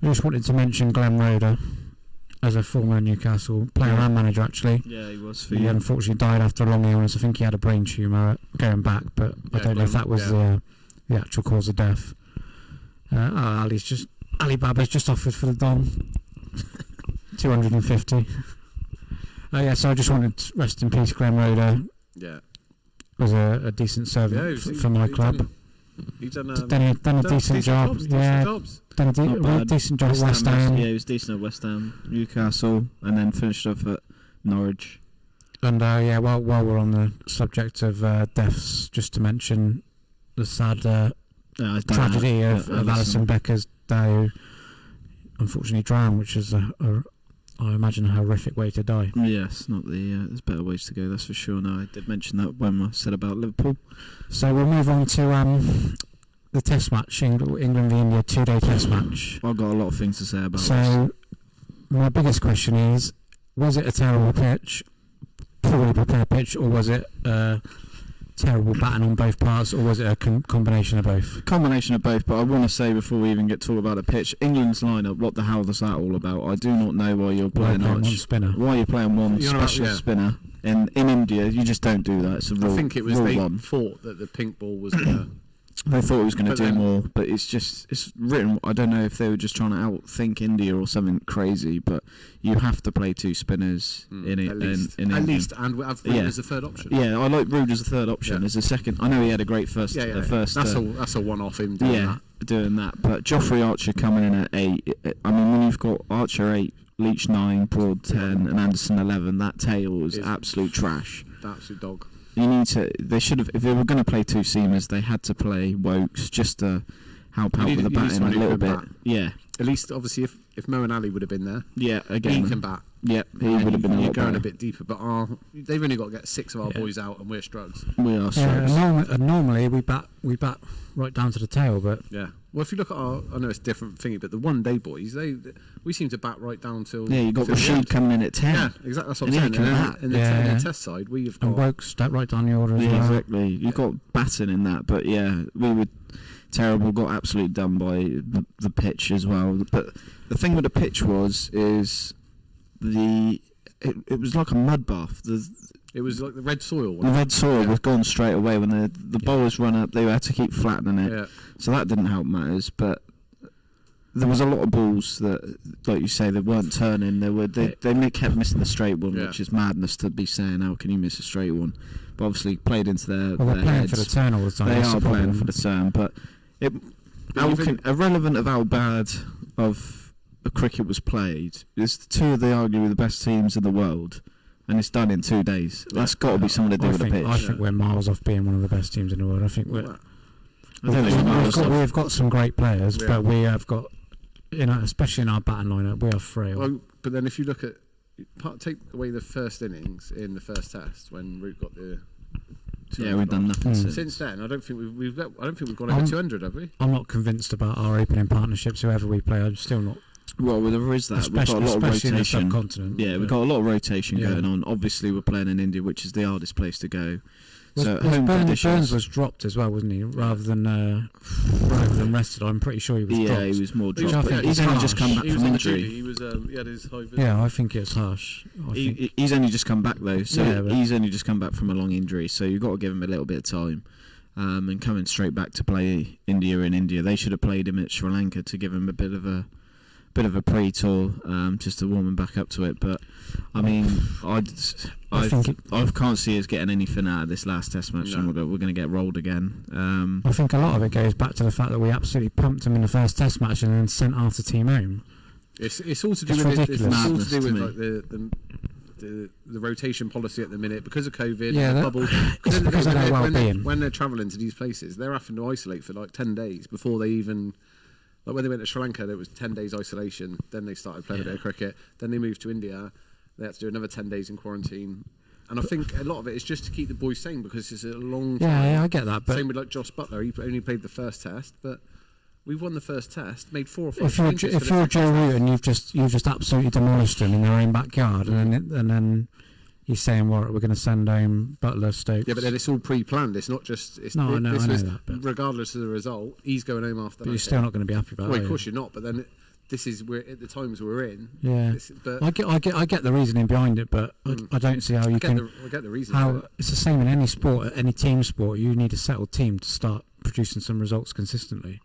I just wanted to mention Glenn Roeder as a former Newcastle player and manager, actually. Yeah, he was. He unfortunately died after a long illness. I think he had a brain tumour going back, but I don't know if that was the actual cause of death. Alibaba's just offered for the Don 250. So I just wanted to rest in peace, Glenn Roeder. Yeah, was a decent servant for my club. He's done a decent job. Done a decent job at West Ham. Yeah, he was decent at West Ham, Newcastle, and then finished off at Norwich. And while we're on the subject of deaths, just to mention the sad tragedy of Alison Becker's day, who unfortunately drowned, which is I imagine a horrific way to die. Yes, not the. There's better ways to go, that's for sure. No, I did mention that when I said about Liverpool. So we'll move on to the Test match, England v India 2-day Test match. I've got a lot of things to say about this. So my biggest question is: was it a terrible pitch, poorly prepared pitch, or was it terrible batting on both parts, or was it a combination of both? Combination of both, but I want to say before we even get talk about the pitch, England's lineup, what the hell is that all about? I do not know why you're playing one spinner. Why you're playing one special spinner. In India, you just don't do that. It's a rule. I think it was they thought that the pink ball was going to... They thought it was going to do more, but it's written. I don't know if they were just trying to outthink India or something crazy, but you have to play 2 spinners in it. At least, and have Root as a third option. Yeah, I like Root as a third option. As a second, I know he had a great first. First, that's a one-off him doing that. But Joffrey Archer coming in at 8. I mean, when you've got Archer 8, Leach 9, Broad 10, and Anderson 11, that tail is absolute trash. Absolute dog. You need to. They should have. If they were going to play 2 seamers, they had to play Wokes just to help out with the batting a little bit. Yeah. At least, obviously, if Mo and Ali would have been there, again, he can bat. Yeah, he would have been. You're going a bit deeper, but they've only got to get 6 of our boys out, and we're strugs. We are strugs. Normally we bat right down to the tail, but Well, if you look at I know it's a different thingy, but the one-day boys, we seem to bat right down till. Yeah, you got till the Rashid end. coming in at 10. Yeah, exactly. That's what I'm And saying. he can And bat. in the, in the test side, we've got. And Woke step right down the order as Yeah, well. exactly. You got batting in that, but yeah, we were terrible. Got absolutely done by the pitch as well. But the thing with the pitch is it was like a mud bath. It was like the red soil. The red soil was gone straight away when the bowlers run up. They had to keep flattening it, Yeah. so that didn't help matters. But there was a lot of balls that, like you say, they weren't turning. They kept missing the straight one, which is madness to be saying. How can you miss a straight one? But obviously played into their. Well, they're their playing heads. for the turn all the time. They That's are the playing problem. for the turn, but irrelevant of how bad of a cricket was played, it's two of arguably the best teams in the world, and it's done in 2 days. That's got to be something to do with the pitch. I think we're miles off being one of the best teams in the world. I think I don't think we're miles off. we've got some great players, but we have got, especially in our batting lineup, we are frail. Well, but then if you look at take away the first innings in the first test when Root got the. We've done nothing Since then. I don't think we've gone over 200, have we? I'm not convinced about our opening partnerships. Whoever we play, I'm still not. Well, there is that. We've got a lot of Especially in the rotation. subcontinent. Yeah, we've got a lot of rotation Yeah. going on. Obviously, we're playing in India, which is the hardest place to go. So Was home Burns conditions. was dropped as well, wasn't he? Rather than rested. I'm pretty sure he was dropped. He was more Which I dropped. think He's is only just harsh. come back He was from on the injury. duty. He had his high vis. Yeah, I think it's harsh. He's only just come back though, so Yeah, but- he's only just come back from a long injury. So you've got to give him a little bit of time. And coming straight back to play India in India, they should have played him at Sri Lanka to give him a bit of a pre-tour, just to warm him back up to it. But I mean, I can't see us getting anything out of this last Test match, and we're going to get rolled again. I think a lot of it goes back to the fact that we absolutely pumped him in the first Test match and then sent half the team home. It's all to do It's with ridiculous. it's all to Madness do to with me. like the rotation policy at the minute because of COVID. Yeah, and the that- bubble. it's because of their well-being. When they're travelling to these places, they're having to isolate for like 10 days before they even. Like when they went to Sri Lanka, there was 10 days isolation. Then they started playing a bit of cricket. Then they moved to India. They had to do another 10 days in quarantine. And I think a lot of it is just to keep the boys sane because it's a long time. Yeah, I get that. But Same with like Joss Butler. He only played the first Test, but we've won the first Test, made 4 or 5 if you're changes for the Joe second Root Test. and you've just absolutely demolished them in their own backyard, and then he's saying, "Well, we're going to send home Butler, Stokes." Yeah, but then it's all pre-planned. It's not just. No, I know was, that, but- regardless of the result, he's going home after. But that you're still day. not going to be happy about Well, it. of course you're not. But then we're at the times we're in. Yeah, But I get the reasoning behind it, but I don't see how you I can. get the reason. How it's the same in any sport, any team sport. You need a settled team to start producing some results consistently.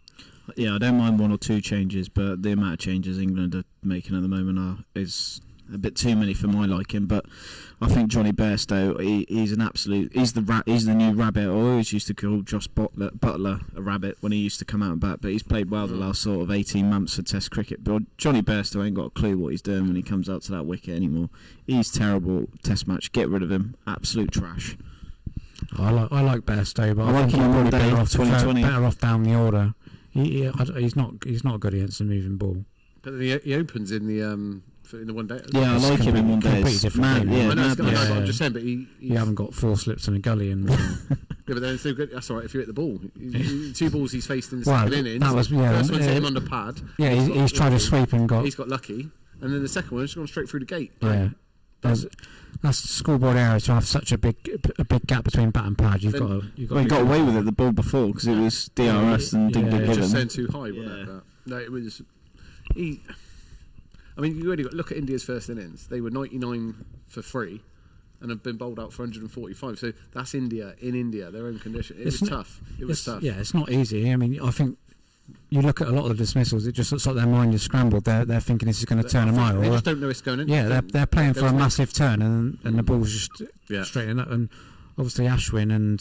Yeah, I don't mind 1 or 2 changes, but the amount of changes England are making at the moment is a bit too many for my liking. But I think Johnny Bairstow, he's an absolute. He's the new rabbit. I always used to call Joss Butler a rabbit when he used to come out and bat, but he's played well the last sort of 18 months for Test cricket. But Johnny Bairstow ain't got a clue what he's doing when he comes out to that wicket anymore. He's terrible Test match. Get rid of him. Absolute trash. I like Bairstow, but I I like think him he's on probably day better off 2020. better off down the order. He's not good against the moving ball. But he opens in the one day. Yeah, I It's like him in one completely day. different Man, game. yeah, I know, it's madness. I'm just saying, but he's, You haven't got 4 slips and a gully, and Yeah, but then it's no good. That's all right if you hit the ball. 2 balls he's faced in the Well, second innings. that was- yeah, First one's hit him uh, on the pad. yeah, he's tried to sweep and got. He's got lucky, and then the second one's gone straight through the gate. Yeah, that's schoolboy error to have such a big gap between bat and pad. You've Then- got Well, he got away with it the ball before because it was DRS and didn't Yeah, get Just given. saying too high, wasn't it? But no, it was. I mean, you already got look at India's first innings. They were 99 for 3, and have been bowled out for 145. So that's India in India, their own condition. It was tough. It was tough. Yeah, it's not easy. I mean, I think you look at a lot of the dismissals. It just looks like their mind is scrambled. They're thinking this is going to turn a mile. They or- just don't know it's going in. Yeah, they're playing for a massive turn, and the ball's just Yeah. straight up. And obviously Ashwin and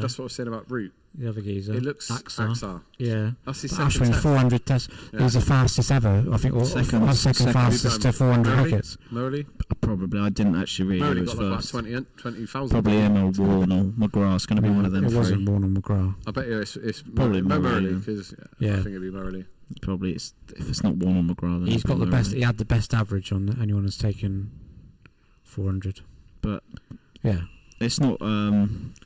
That's what I was saying about Root. the other geezer. It looks Axar. Yeah, That's his But second Ashwin test. 400 tests. Yeah. He's the fastest ever. I think, or Second second fastest to 400 Murray? wickets. Murray? Probably, I didn't actually read Murray who was got like about first. 20,000. Probably him or Warren or McGrath. It's going to be one of them It three. wasn't Warren or McGrath. I bet you it's Probably Murray Murray, because Yeah. I think it'd be Murray. Probably, if it's not Warren or McGrath, then He's it'll got be the best. Murray. He had the best average on anyone who's taken 400. But Yeah, it's not.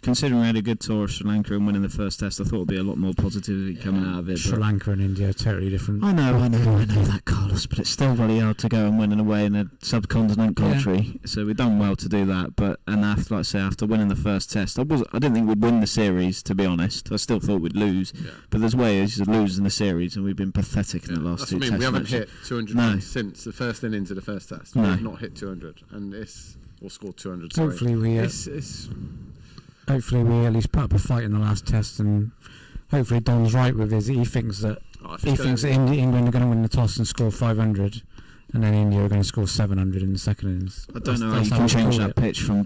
Considering we had a good tour of Sri Lanka and winning the first test, I thought it'd be a lot more positivity coming out of it. Sri Lanka and India are totally different. I know that, Carlos, but it's still really hard to go and win away in a subcontinent country. So we've done well to do that. But after, like I say, after winning the first test, I didn't think we'd win the series. To be honest, I still thought we'd lose. Yeah. But there's ways to lose in the series, and we've been pathetic in the last two tests. We haven't hit 200 since the first innings of the first test. We've not hit 200, and or scored 200. Sorry. Hopefully we at least put up a fight in the last test, and hopefully Don's right with his. He thinks that England are going to win the toss and score 500, and then India are going to score 700 in the second innings. I don't know how you can change that pitch from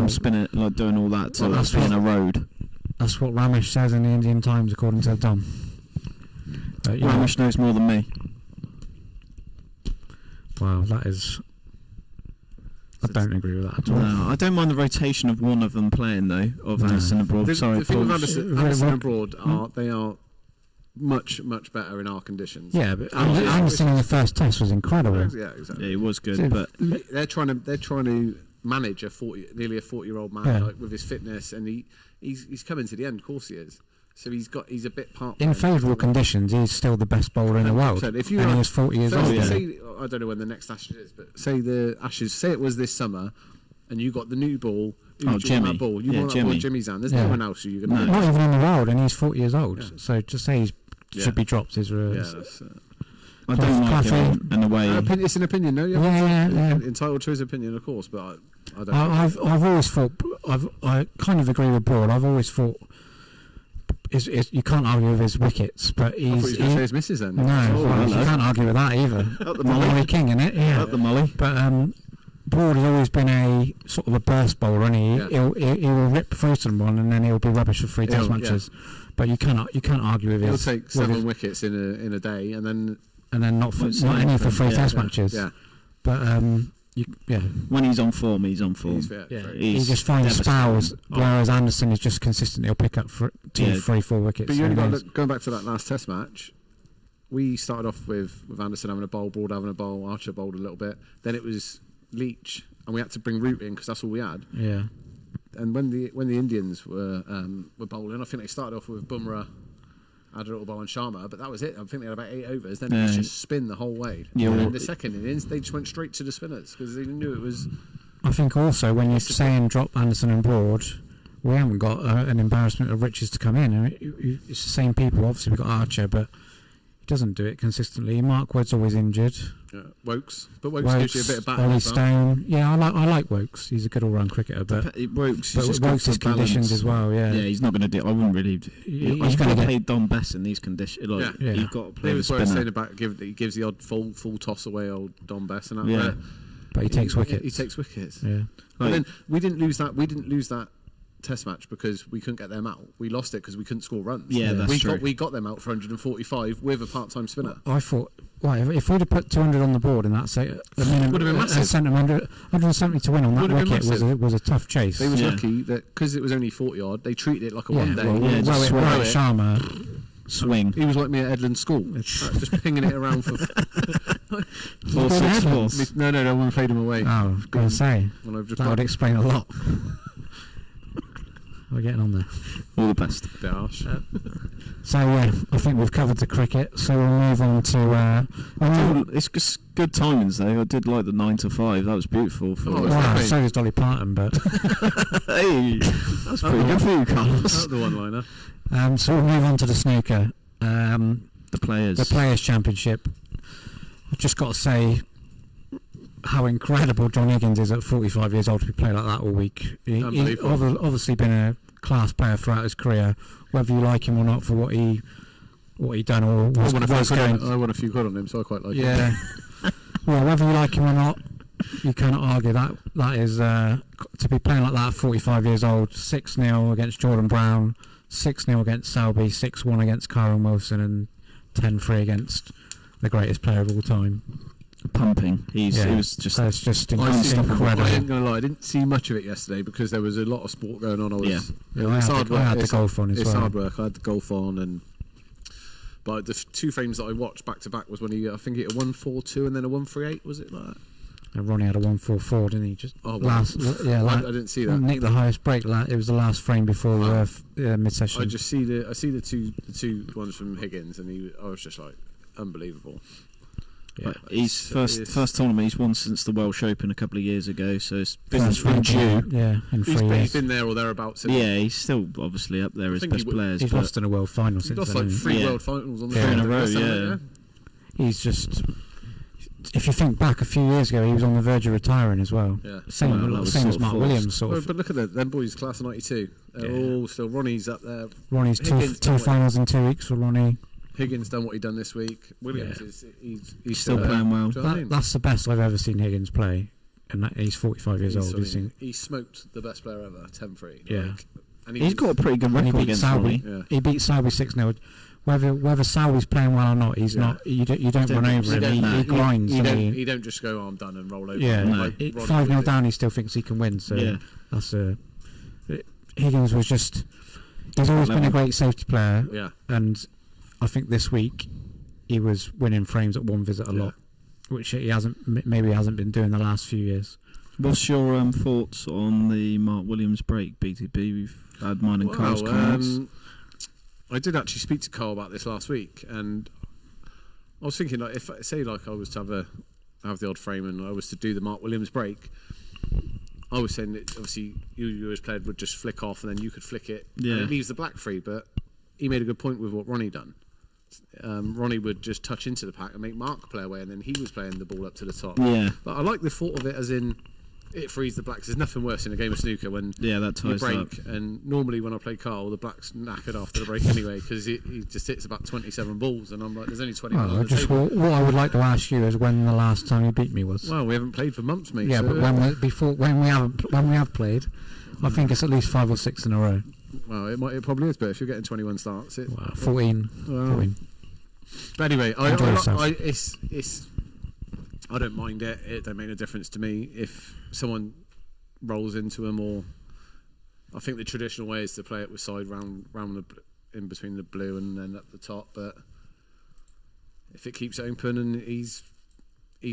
spinning, like doing all that to being a road. That's what Ramesh says in the Indian Times, according to Don. Ramesh knows more than me. Wow, that is. I don't agree with that at all. No, I don't mind the rotation of one of them playing though, of Anderson and Broad. The thing with Anderson and Broad they are much better in our conditions. Yeah, but Anderson in the first test was incredible. Yeah, exactly. Yeah, he was good, but they're trying to manage nearly a 40-year-old man like, with his fitness, and he's coming to the end. Of course he is. So he's a bit part. In favourable conditions, he's still the best bowler in the world. If you and he's 40 years old. Say, I don't know when the next Ashes is, but say the Ashes. Say it was this summer, and you got the new ball. Jimmy. That ball. You want that ball in Jimmy's hand. There's no one else who you're going to. Not even in the world, and he's 40 years old. Yeah. So to say he should be dropped is. I don't like him in a way. It's an opinion, no? Yeah. Entitled to his opinion, of course, but I don't. I've always thought. I kind of agree with Broad. I've always thought. You can't argue with his wickets, but I thought you were going to say his misses then. No, you can't argue with that either. Up the Molly King, innit? Yeah. Up the Molly. But Broad has always been a sort of a burst bowler, and he will rip through someone, and then he'll be rubbish for 3 test matches. Yeah. But you can't argue with his. He'll take 7 wickets in a day, and then not any for 3 test matches. Yeah. But when he's on form, he's on form. He just finds spells, whereas Anderson is just consistent. He'll pick up 2, 3, 4 wickets. But you only got going back to that last Test match. We started off with Anderson having a bowl, Broad having a bowl, Archer bowled a little bit. Then it was Leach, and we had to bring Root in because that's all we had. Yeah. And when the Indians were bowling, I think they started off with Bumrah. Had a little bowl on Sharma, but that was it. I think they had about 8 overs. Then it was just spin the whole way. Yeah, and in the second innings, they just went straight to the spinners because they knew it was. I think also when you're saying drop Anderson and Broad, we haven't got an embarrassment of riches to come in. I mean, it's the same people. Obviously, we've got Archer, but he doesn't do it consistently. Mark Wood's always injured. Yeah, Wokes gives you a bit of battle. Ollie Stone. Yeah, I like Wokes. He's a good all-round cricketer, but Wokes is conditioned as well. Yeah, he's not going to do. I wouldn't really. He's going to play Don Best in these conditions. You've got to play the spinner. Saying about he gives the odd full toss away, old Don Best, and that. Yeah, but he takes wickets. He takes wickets. Yeah, but then we didn't lose that Test match because we couldn't get them out. We lost it because we couldn't score runs. Yeah, that's true. We got them out for 145 with a part-time spinner. I thought, if we'd have put 200 on the board and that's the minimum, would have been massive. 170 to win on that wicket was a tough chase. They was lucky that because it was only 40-odd, they treated it like a one-day. Sharma swing. He was like me at Edland School, just pinging it around for. Or 6 balls. No, we played him away. Oh, I was going to say that would explain a lot. We're getting on there. All the best. Bit harsh. So I think we've covered the cricket. So we'll move on to. It's just good timings though. I did like the 9 to 5. That was beautiful. So does Dolly Parton, but. Hey, that's pretty good for you, Carlos. That's the one-liner. So we'll move on to the snooker. The Players Championship. I've just got to say how incredible John Higgins is at 45 years old to be playing like that all week. He's obviously been a class player throughout his career, whether you like him or not for what he done or was going. I won a few quid on him, so I quite like him. Yeah. Well, whether you like him or not, you cannot argue that is to be playing like that at 45 years old. 6-0 against Jordan Brown, 6-0 against Selby, 6-1 against Kyron Wilson, and 10-3 against the greatest player of all time. Pumping. He was just. That's just incredible. I ain't gonna lie, I didn't see much of it yesterday because there was a lot of sport going on. I had the golf on as well. It's hard work. I had the golf on, but the 2 frames that I watched back to back was when I think he hit a 1-4-2 and then a 1-3-8. Was it like that? And Ronnie had a 144, didn't he? Just Oh, last, yeah, I didn't see that. Nicked the highest break. It was the last frame before mid-session. I just see the two ones from Higgins, and I was just like, unbelievable. Yeah, he's first tournament he's won since the Welsh Open a couple of years ago, so it's business from due. Yeah, in 3 years. He's been there or thereabouts. Yeah, he's still obviously up there as best players. He's lost in a world final He's since lost then. like 3 world finals on the in a row. yeah. He's just. If you think back a few years ago, he was on the verge of retiring as well. Yeah. Same as Mark Williams, sort of. But look at them boys, class of '92. They're all still. Ronnie's up there. Ronnie's two finals in 2 weeks for Ronnie. Higgins done what he done this week. Williams he's still playing well. That's the best I've ever seen Higgins play, and he's 45 years old. He smoked the best player ever, 10-3. Yeah, and he's got a pretty good record against Ronnie. Yeah. He beat Selby 6-0. Whether Selby's playing well or not, he's not. You don't run over him. He grinds. You don't just go, I'm done, and roll over. Yeah, 5-0 down, he still thinks he can win. So that's Higgins was just. He's always been a great safety player. Yeah, and I think this week he was winning frames at one visit a lot, which he hasn't been doing the last few years. What's your thoughts on the Mark Williams break, BTB? We've had mine and Carl's comments. I did actually speak to Carl about this last week, and I was thinking, like, if say like I was to have the odd frame and I was to do the Mark Williams break, I was saying that obviously you as player would just flick off and then you could flick it. Yeah, and it leaves the black free. But he made a good point with what Ronnie done. Ronnie would just touch into the pack and make Mark play away, and then he was playing the ball up to the top. Yeah, but I like the thought of it as in. It frees the blacks. There's nothing worse in a game of snooker when that ties you break. up. And normally when I play Carl, the blacks knackered after the break anyway because he just hits about 27 balls, and I'm like, there's only 20. What I would like to ask you is when the last time you beat me was. Well, we haven't played for months, mate. Yeah, so but when we have played, I think it's at least 5 or 6 in a row. Well, it probably is, but if you're getting 21 starts, 14. Well, 14. But anyway, I don't mind it. It don't make a difference to me if someone rolls into them, or I think the traditional way is to play it with side round in between the blue and then up the top. But if it keeps open, and he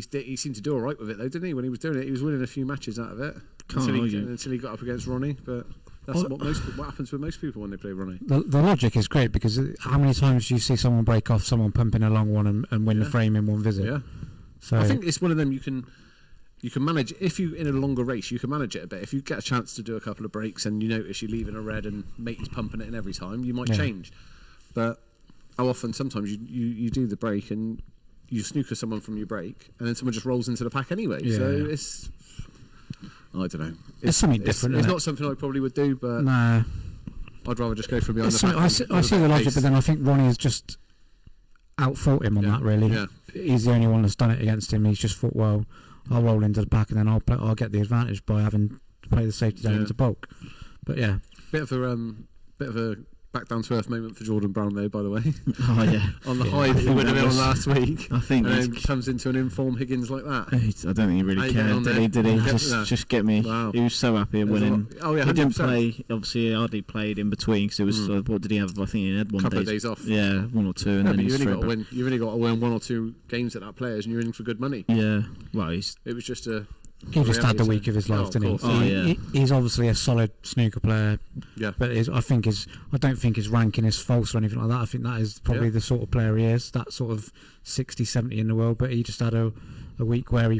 seemed to do all right with it though, didn't he? When he was doing it, he was winning a few matches out of it until he got up against Ronnie. But that's what happens with most people when they play Ronnie. The logic is great because how many times do you see someone break off someone pumping a long one and win the frame in one visit? Yeah. So I think it's one of them you can manage. If you in a longer race, you can manage it a bit. If you get a chance to do a couple of breaks and you notice you're leaving a red and mate's pumping it in every time, you might change. But how often? Sometimes you do the break and you snooker someone from your break, and then someone just rolls into the pack anyway. Yeah. So it's I don't know. It's something different. It's not something I probably would do, but nah. I'd rather just go from behind the pack. I see the logic, but then I think Ronnie has just outfought him on that. Really, he's the only one that's done it against him. He's just thought, well, I'll roll into the pack and then I'll get the advantage by having to play the safety down into bulk. But yeah, bit of a back down to earth moment for Jordan Brown though, by the way. Oh yeah, on the high that he would have been on last week. I think, and then comes into an informed Higgins like that. I don't think he really cared. Did he? Just get me. Wow. He was so happy at winning. Oh yeah, 100%. He didn't play. Obviously, he hardly played in between because it was. What did he have? I think he had couple of days off. Yeah, 1 or 2, and then you've only got to win. You've only got to win 1 or 2 games at that players, and you're in for good money. Yeah. Well, it was just a. He just had the week of his life, didn't he? He's obviously a solid snooker player. Yeah. But I don't think his ranking is false or anything like that. I think that is probably the sort of player he is. That sort of 60, 70 in the world. But he just had a week where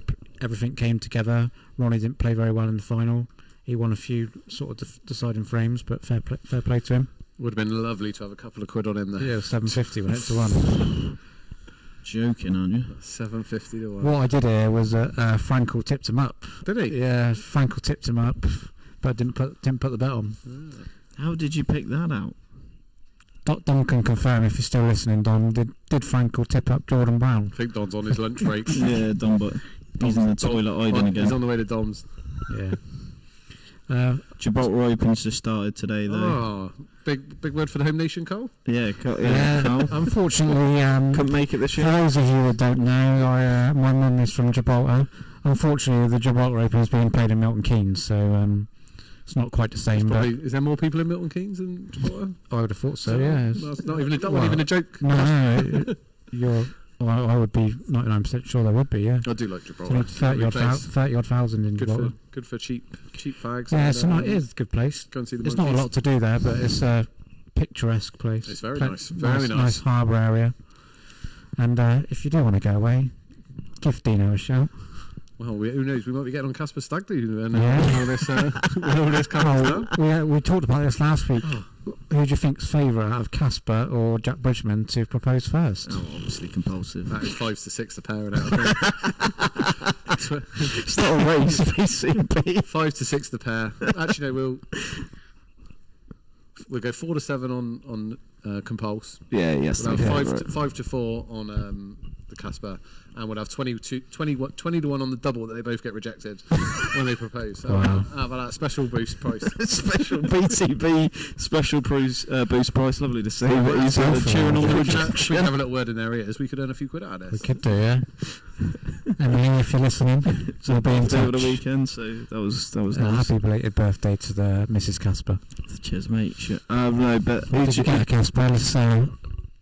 everything came together. Ronnie didn't play very well in the final. He won a few sort of deciding frames, but fair play to him. Would have been lovely to have a couple of quid on him there. Yeah, 750 when it's to 1. Joking, aren't you? 750 to 1. What I did here was Frankel tipped him up. Did he? Yeah, Frankel tipped him up, but didn't put the bet on. How did you pick that out? Don can confirm if you're still listening. Don, did Frankel tip up Jordan Brown? I think Don's on his lunch break. Yeah, Don, but he's in the toilet hiding again. He's on the way to Dom's. Yeah. Gibraltar Open's just started today, though. Oh, big word for the home nation, Cole. Yeah, Cole. Unfortunately, couldn't make it this year. For those of you that don't know, my mum is from Gibraltar. Unfortunately, the Gibraltar Open is being played in Milton Keynes, so it's not quite the same. Is there more people in Milton Keynes than Gibraltar? I would have thought so. Yeah. That's not even a joke. No, you're Well, I would be 99% sure there would be, yeah. I do like Gibraltar. 30 odd thousand in Gibraltar. Good for cheap fags. Yeah, it is a good place. Go and see the There's monkeys. not a lot to do there, but it's a picturesque place. It's very nice. Very nice. Nice harbour area. And if you do want to go away, give Dino a shout. Well, who knows? We might be getting on Casper Stag Do when Yeah. when all this comes down. We talked about this last week. Who do you think's favourite out of Casper or Jack Bridgman to propose first? Oh, obviously compulsive. That is 5 to 6 a pair now. It's not a race, PCB. 5 to 6 the pair. Actually, no, we'll go 4 to 7 on Compulse. Yeah, yes. We'll have 5 to 4 on the Casper, and we'll have 20 to 1 on the double that they both get rejected when they propose. So, Wow. how about that special boost price? Special BTB special boost price. Lovely to see. Well, But he's that's cheering on the we rejection. can have a little word in their ears. We could earn a few quid out of We this. could do, yeah. Emily, if you're listening, we'll be in Birthday over touch. the weekend, so that was nice. Happy belated birthday to the Mrs. Casper. Cheers, mate. No, but What did you get, Casper?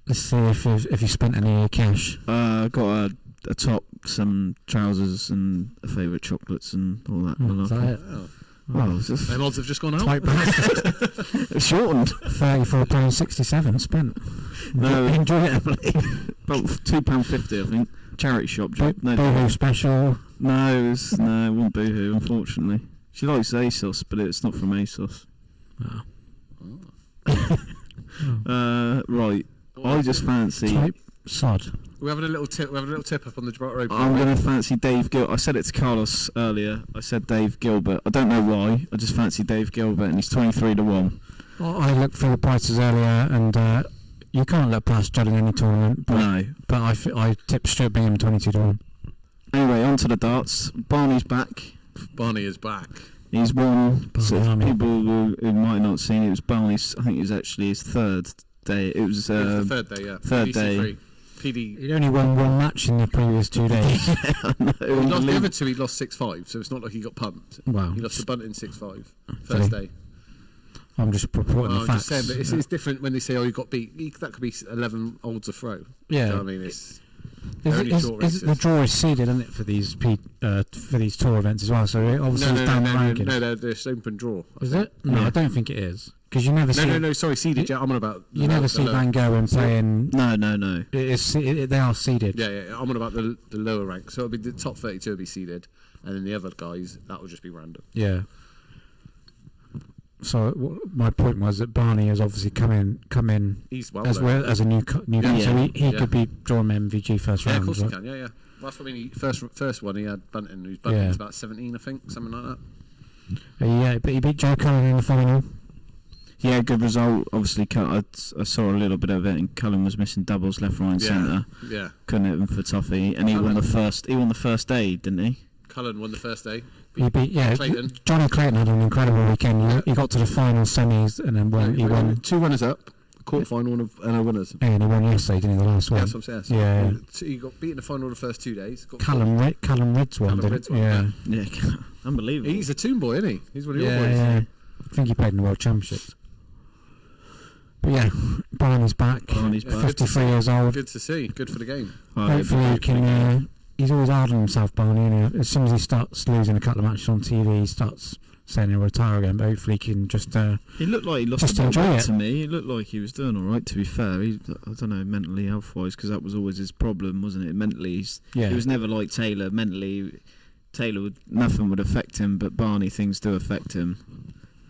Let's see if you spent any of your cash. Got a top, some trousers, and a favourite chocolates and all that. Is that it? Oh. Well, it's just Them odds have just gone out. Tight bastard. shortened. £34.67 spent. No. Enjoy it, Emily. About £2.50, I think. Charity shop job. Boohoo special. No, it wasn't Boohoo, unfortunately. She likes ASOS, but it's not from ASOS. Right. I just fancy. Type sod. We're having a little tip. We're having a little tip up on the Gibraltar Open. I'm going to fancy Dave Gilbert. I said it to Carlos earlier. I said Dave Gilbert. I don't know why. I just fancy Dave Gilbert, and he's 23 to 1. I looked through the prices earlier, and you can't let past Judd in any tournament. But, No. But I tipped Stuart Bingham 22 to 1. Anyway, on to the darts. Barney's back. Barney is back. He's won. So Barney. people who might not have seen it, it was Barney's. I think it was actually his third day. It was It was the third day, yeah. third PDC day. free. PD. He'd only won one match in the previous 2 days. He lost the other two. He lost 6-5, so it's not like he got pumped. Wow. He lost the bunt in 6-5 first day. I'm just reporting the I'm facts. just saying, but it's different when they say, "Oh, you got beat." That could be 11 olds a throw. Yeah. You know what I mean, it's Is only short the races. draw is seeded, isn't it, for these tour events as well? So it obviously it's down the ranking. no, there's open draw. Is it? No, Yeah. I don't think it is, because you never see. No, sorry, seeded. Yeah, I'm on about. You never see Van Gogh playing. No. They are seeded. Yeah, I'm on about the lower rank. So it'll be the top 32 will be seeded, and then the other guys that will just be random. Yeah. So my point was that Barney has obviously come in He's well as though. well as a new Yeah. so he Yeah. could be drawn MVG first Yeah, round. of course right? he can. Yeah. That's what I mean. First one he had Bunting, who's Bunting's about 17, I think, something like that. Yeah, but he beat Joe Cullen in the final. Yeah, good result. Obviously, I saw a little bit of it, and Cullen was missing doubles left, right, and centre. Yeah. Couldn't hit him for Toffee, and he won the first. He won the first day, didn't he? Cullen won the first day. He beat Clayton. Johnny Clayton had an incredible weekend. He got to the final semis and then he won. 2 runners up, quarter final and a winners. Yeah, and he won yesterday, didn't he? The last one. Yeah, that's what I'm saying. Yeah. So he got beaten in the final the first 2 days. Callum Ridds won, Callum didn't Ridds he? won, Yeah. Yeah, unbelievable. He's a Toon boy, isn't he? He's one of your boys. Yeah. I think he played in the World Championships. But yeah, Barney's back. Barney's back. 53 years old. Good to see. Good for the game. Hopefully he can. He's always hard on himself, Barney. And as soon as he starts losing a couple of matches on TV, he starts saying he'll retire again. But hopefully he can just. He looked like he lost just a bit of enjoy weight it. to me. He looked like he was doing all right. To be fair, I don't know, mentally, health-wise, because that was always his problem, wasn't it? Mentally, he was never like Taylor. Mentally, nothing would affect him, but Barney, things do affect him.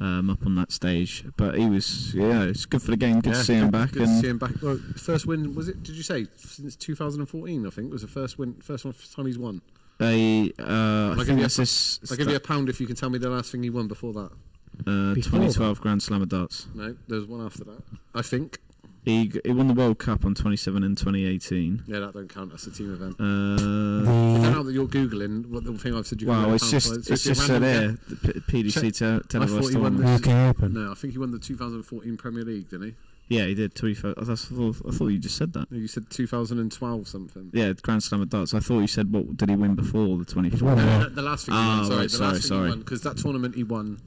Up on that stage, but he was, it's good for the game. Good to see him back. Good to see him back. Well, first win was it? Did you say since 2014? I think was the first time he's won. I think I'll give you it's a pound if you can tell me the last thing he won before that. 2012 Grand Slam of darts. No, there was one after that. I think. He won the World Cup on 27 in 2018. Yeah, that don't count. That's a team event. I The don't know that you're googling what the thing I've said. It's just said there. The PDC televised tournament. UK Open. No, I think he won the 2014 Premier League, didn't he? Yeah, he did. I thought you just said that. No, you said 2012 something. Yeah, Grand Slam of darts. I thought you said what did he win before the 24? won No, the last thing he won. Sorry, right, sorry. Because that tournament he won.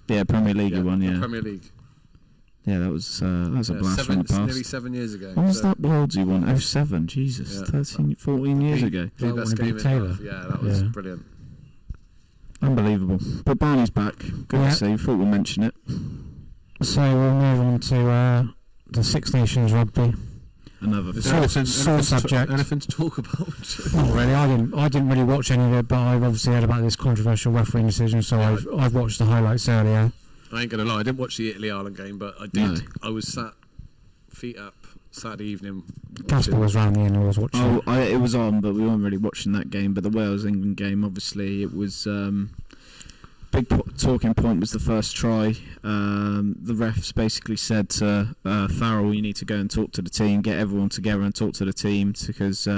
Yeah, Premier League he won. Yeah. Premier League. Yeah, that was a blast from the past. Nearly 7 years ago. When was that Worlds you won? 07, Jesus, 14 years ago. The best game Taylor. Yeah, that was brilliant. Unbelievable. But Barney's back. Good to see. Thought we'd mention it. So we'll move on to the Six Nations rugby. Another sore subject. Anything to talk about? Not really. I didn't really watch any of it, but I've obviously heard about this controversial refereeing decision, so I've watched the highlights earlier. I ain't gonna lie, I didn't watch the Italy-Ireland game, but I did. No. I was sat feet up Saturday evening. Casper was round the in-laws watching. It was on, but we weren't really watching that game. But the Wales-England game, obviously, it was big talking point was the first try. The refs basically said to Farrell, "You need to go and talk to the team, get everyone together and talk to the team because."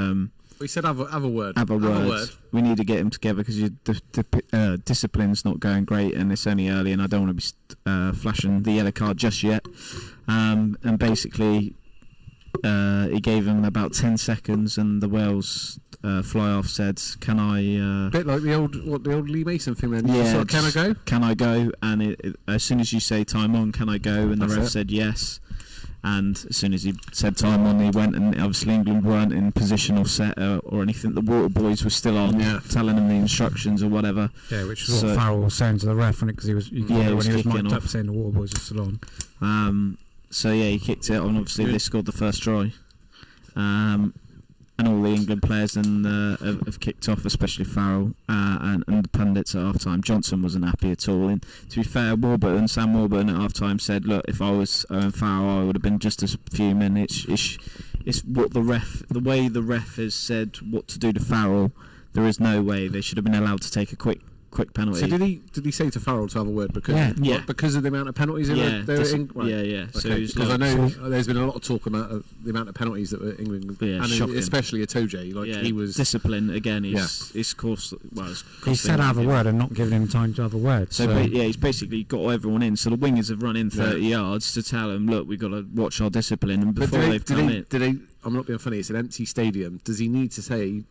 We said have a word. Have a word. We need to get them together because the discipline's not going great and it's only early and I don't want to be flashing the yellow card just yet. And basically, he gave him about 10 seconds and the Wales fly-off said, "Can I..." bit like the old Lee Mason thing then. Yeah. Can I go? Can I go? And as soon as you say time on, can I go? And the ref said yes. And as soon as he said time on, he went, and obviously England weren't in position or set or anything. The water boys were still on, telling him the instructions or whatever. Yeah, which is what Farrell was saying to the ref, because he was mic'd up saying the water boys were still on. So yeah, he kicked it, and obviously they scored the first try. And all the England players have kicked off, especially Farrell and the pundits at half-time. Johnson wasn't happy at all. And to be fair, Sam Warburton at half-time said, "Look, if I was Owen Farrell, I would have been just a few minutes." It's what the way the ref has said what to do to Farrell. There is no way they should have been allowed to take a quick penalty. So did he say to Farrell to have a word because because of the amount of penalties? Yeah. Okay. So because I know there's been a lot of talk about the amount of penalties that were England, and especially Itoje. He was discipline again. He's course. He said have a word and not giving him time to have a word. So he's basically got everyone in. So the wingers have run in 30 yards to tell him, "Look, we've got to watch our discipline." And before they've come in, I'm not being funny. It's an empty stadium. Does he need to say?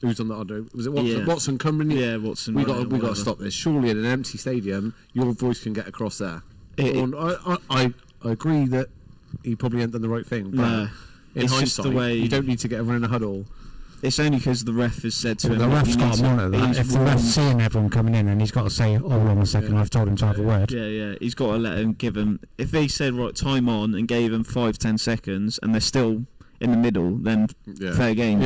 Who's on the other? Was it Watson? Watson Cumberland? Yeah, Watson. We got to stop this. Surely in an empty stadium, your voice can get across there. I agree that he probably hasn't done the right thing. But in hindsight, the way you don't need to get everyone in a huddle. It's only because the ref has said to him. The ref's got to monitor that. If the ref's seeing everyone coming in, and he's got to say, "Hold on a second, I've told him to have a word." Yeah. He's got to let him give him. If he said right time on and gave him 5-10 seconds, and they're still in the middle, then fair game.